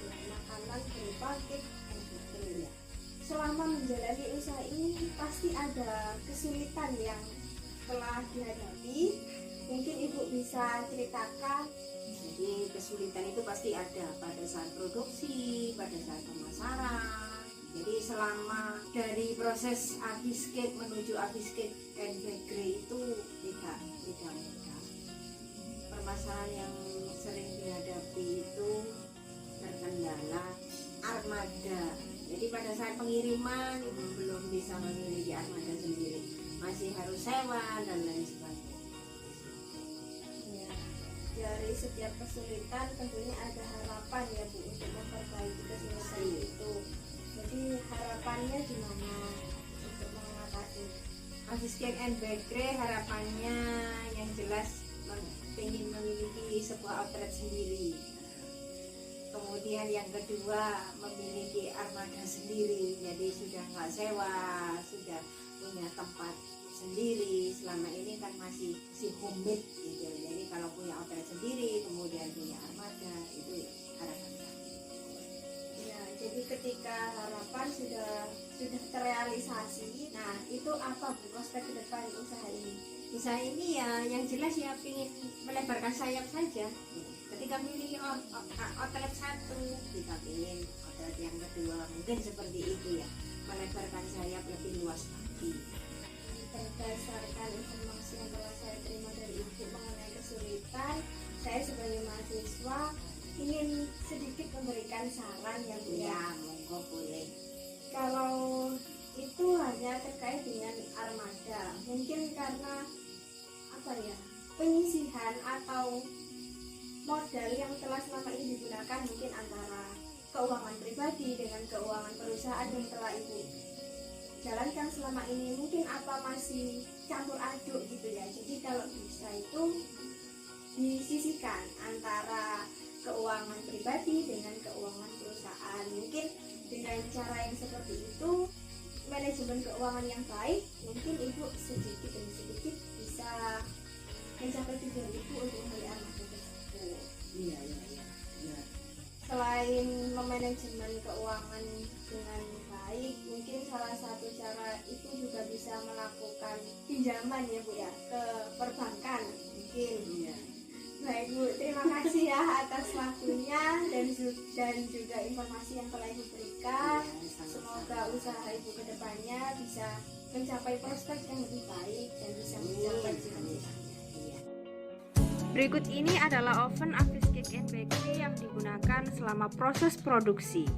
Makanan berupa cake and bakery ya. Selama menjalani usaha ini pasti ada kesulitan yang telah dihadapi. Mungkin Ibu bisa ceritakan. Jadi kesulitan itu pasti ada pada saat produksi, pada saat pemasaran. Jadi selama dari proses Abis Cake menuju Abis Cake and Bakery itu tidak mudah. Permasalahan yang sering dihadapi itu terkendala armada. Jadi pada saat pengiriman Ibu belum bisa memiliki armada sendiri, masih harus sewa dan lain sebagainya. Ya, dari setiap kesulitan tentunya ada harapan ya, Bu, untuk memperbaiki kesulitan itu. Jadi harapannya gimana untuk mengatasi Cake and Bakery harapannya yang jelas ingin memiliki sebuah outlet sendiri. Kemudian yang kedua memiliki armada sendiri, jadi sudah nggak sewa, sudah punya tempat sendiri. Selama ini kan masih homemade gitu. Jadi kalau punya outlet sendiri, kemudian punya armada, itu harapan saya. Ya, jadi ketika harapan sudah terrealisasi, nah itu apa Bu prospek ke depan usaha ini? Usaha ini ya yang jelas ya ingin melebarkan sayap saja. Ketika memiliki outlet satu, kita ingin outlet yang kedua, mungkin seperti itu ya, melebarkan sayap lebih luas lagi. Berdasarkan informasi yang telah saya terima dari Ibu mengenai kesulitan, saya sebagai mahasiswa ingin sedikit memberikan saran ya Bu ya. Monggo boleh. Kalau itu hanya terkait dengan armada, mungkin karena apa ya, penyisihan atau modal yang telah selama ini digunakan mungkin antara keuangan pribadi dengan keuangan perusahaan yang telah Ibu jalankan selama ini, mungkin apa masih campur aduk gitu ya. Jadi kalau bisa itu disisihkan antara keuangan pribadi dengan keuangan perusahaan. Mungkin dengan cara yang seperti itu, manajemen keuangan yang baik, mungkin Ibu sedikit demi sedikit bisa mencapai tujuan Ibu untuk membeli armada tersebut. Iya. Selain memanajemen keuangan dengan baik, mungkin salah satu cara itu juga bisa melakukan pinjaman ya Bu ya, ke perbankan mungkin. Iya. Baik Bu, terima kasih ya atas waktunya dan juga informasi yang telah Ibu berikan. Semoga usaha Ibu kedepannya bisa mencapai prospek yang lebih baik dan bisa mencapai cita-citanya. Berikut ini adalah oven Afis Cake and Bakery yang digunakan selama proses produksi.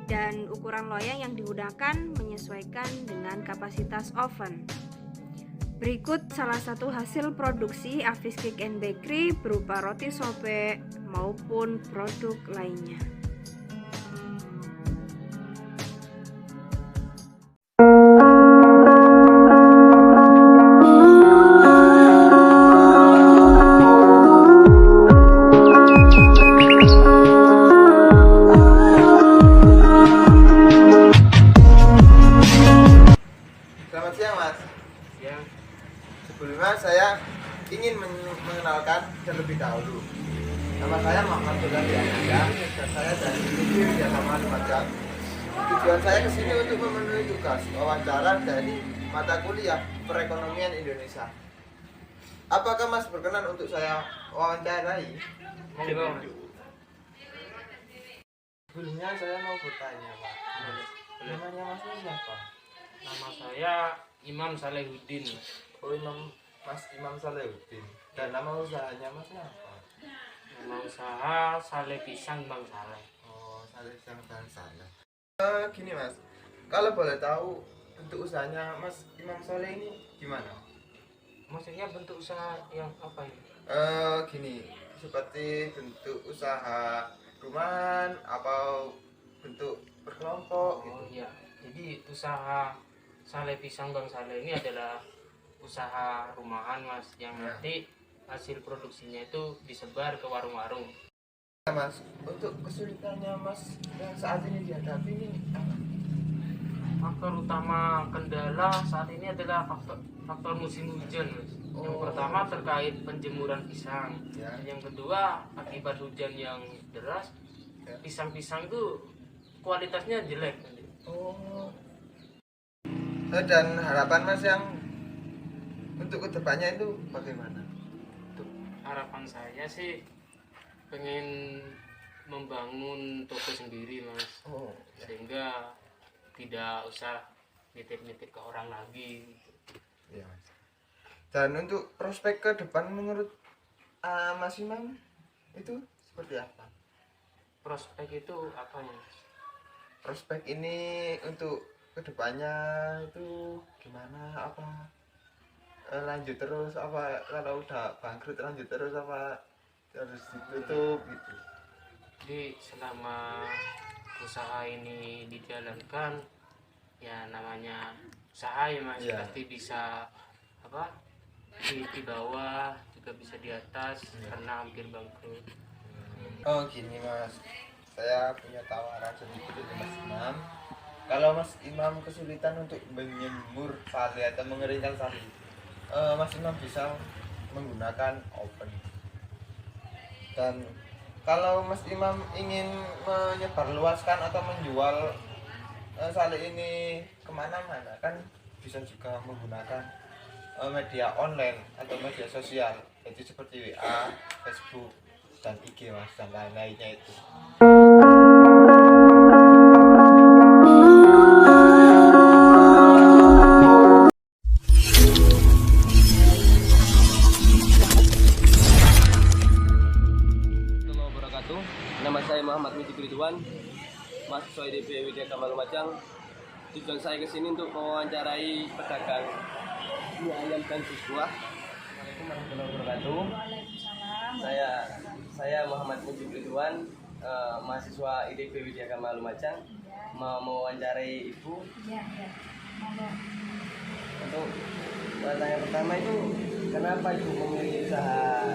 Dan ukuran loyang yang digunakan menyesuaikan dengan kapasitas oven. Berikut salah satu hasil produksi Afis Cake and Bakery berupa roti sobek maupun produk lainnya. Selamat siang Mas. Sebelumnya saya ingin mengenalkan terlebih dahulu. Nama saya Muhammad Sulaiman Dianaga dan saya dari ITB Widyagama Lumajang. Tujuan saya ke sini untuk memenuhi tugas wawancara dari mata kuliah Perekonomian Indonesia. Apakah Mas berkenan untuk saya wawancarai? Sebelumnya saya mau bertanya Pak. Namanya Mas siapa? Nama saya Imam Salehuddin. Oh, Mas Imam Salehuddin. Dan nama usahanya Mas apa? Nama usaha Saleh Pisang Bang Saleh. Oh, Saleh Pisang Bang Saleh. Gini Mas, kalau boleh tahu bentuk usahanya Mas Imam Saleh ini gimana? Maksudnya bentuk usaha yang apa ini? Gini, seperti bentuk usaha rumahan atau bentuk berkelompok gitu. Oh iya. Jadi usaha Saleh Pisang Bang Saleh ini adalah usaha rumahan Mas, yang nanti hasil produksinya itu disebar ke warung-warung. Ya, Mas, untuk kesulitannya Mas yang saat ini dihadapi ini apa? Faktor utama kendala saat ini adalah faktor musim hujan Mas. Yang pertama terkait penjemuran pisang. Yang kedua akibat hujan yang deras, pisang-pisang itu kualitasnya jelek. Oh. Dan harapan Mas yang untuk kedepannya itu bagaimana? Untuk harapan saya sih pengen membangun toko sendiri Mas. Sehingga tidak usah nitip-nitip ke orang lagi. Ya. Dan untuk prospek ke depan menurut Mas Imam itu seperti apa? Prospek itu apa Mas? Prospek ini untuk kedepannya itu gimana, apa lanjut terus, apa kalau udah bangkrut lanjut terus, apa harus ditutup gitu? Jadi selama usaha ini dijalankan ya namanya usaha ya Mas, Iya. pasti bisa apa di bawah juga bisa di atas karena hampir bangkrut. Oh gini Mas, saya punya tawaran sedikit untuk Mas Imam. Kalau Mas Imam kesulitan untuk menyemur sari atau mengeringkan sari, Mas Imam bisa menggunakan oven. Dan kalau Mas Imam ingin menyebarluaskan atau menjual sari ini kemana-mana, kan bisa juga menggunakan media online atau media sosial, yaitu seperti WA, Facebook, dan IG Mas, dan lain-lainnya itu. Assalamualaikum warahmatullahi wabarakatuh. Nama saya Muhammad Mujib Ridwan, mahasiswa ITB Widya Kamal Lumajang. Tujuan saya ke sini untuk mewawancarai pedagang mie ayam dan jus buah. Assalamualaikum warahmatullahi wabarakatuh. Saya Muhammad Mujib Ridwan, mahasiswa ITB Widya Kamal Lumajang, mau mewawancarai Ibu. Untuk pertanyaan pertama itu, kenapa Ibu memilih usaha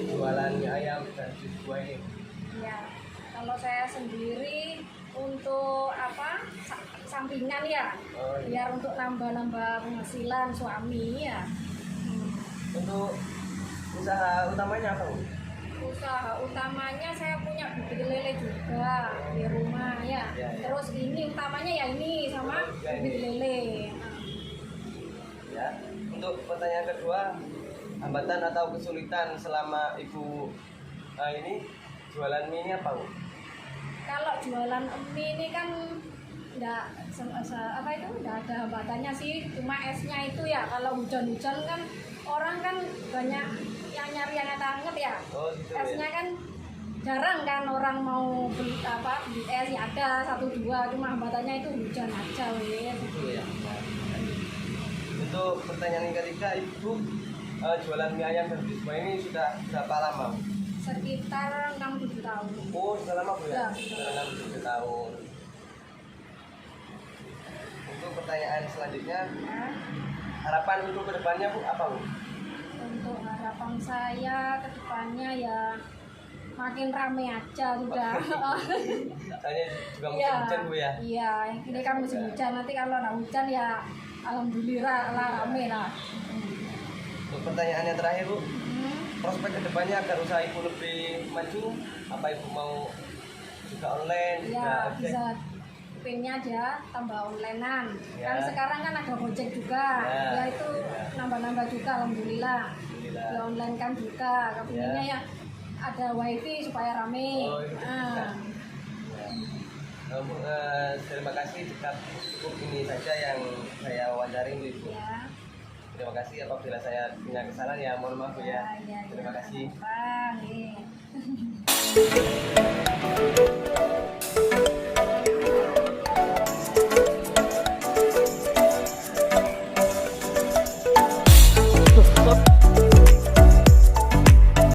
jualan mie ayam dan jus buah ini? Ya, kalau saya sendiri untuk apa sampingan ya, biar untuk nambah-nambah penghasilan suami ya. Untuk usaha utamanya apa, Bu? Usaha utamanya saya punya bibit lele juga di rumah ya. Terus ini utamanya ya ini sama bibit lele. Ya. Untuk pertanyaan kedua, hambatan atau kesulitan selama Ibu ini jualan mie ini apa, Bu? Kalau jualan mie ini kan enggak ada hambatannya sih, cuma esnya itu ya kalau hujan-hujan kan orang kan banyak yang nyari yang anget ya. Oh, gitu, esnya ya. kan jarang kan orang mau beli es ya ada 1-2, cuma hambatannya itu hujan aja weh. Gitu ya. Untuk pertanyaan yang ketiga, Ibu jualan mie ayam dan jus buah ini sudah berapa lama, Bu? Sekitar 6-7 tahun. Oh, sudah lama, Bu ya? Ya, Sudah 6-7 tahun. Untuk pertanyaan selanjutnya, harapan untuk kedepannya, Bu, apa, Bu? Untuk harapan saya ke depannya ya makin rame aja sudah. Soalnya juga musim Iya, hujan, Bu ya? Iya, ini kan musim hujan, nanti kalau nggak hujan ya alhamdulillah lah rame lah. Untuk pertanyaan yang terakhir, Bu, prospek kedepannya agar usaha Ibu lebih maju, apa Ibu mau juga online? Ya juga bisa pinnya aja tambah onlinean. Ya. Kan sekarang kan ada Gojek juga, Ya. ya itu nambah-nambah juga alhamdulillah. Alhamdulillah. Di online kan juga, kepinginnya ya ada wifi supaya rame. Oh, iya. Ah. Terima kasih, cukup ini saja yang saya wawancari, Ibu. Ya. Terima kasih, apabila saya punya kesalahan ya mohon maaf, Bu ya. Terima kasih. Bang,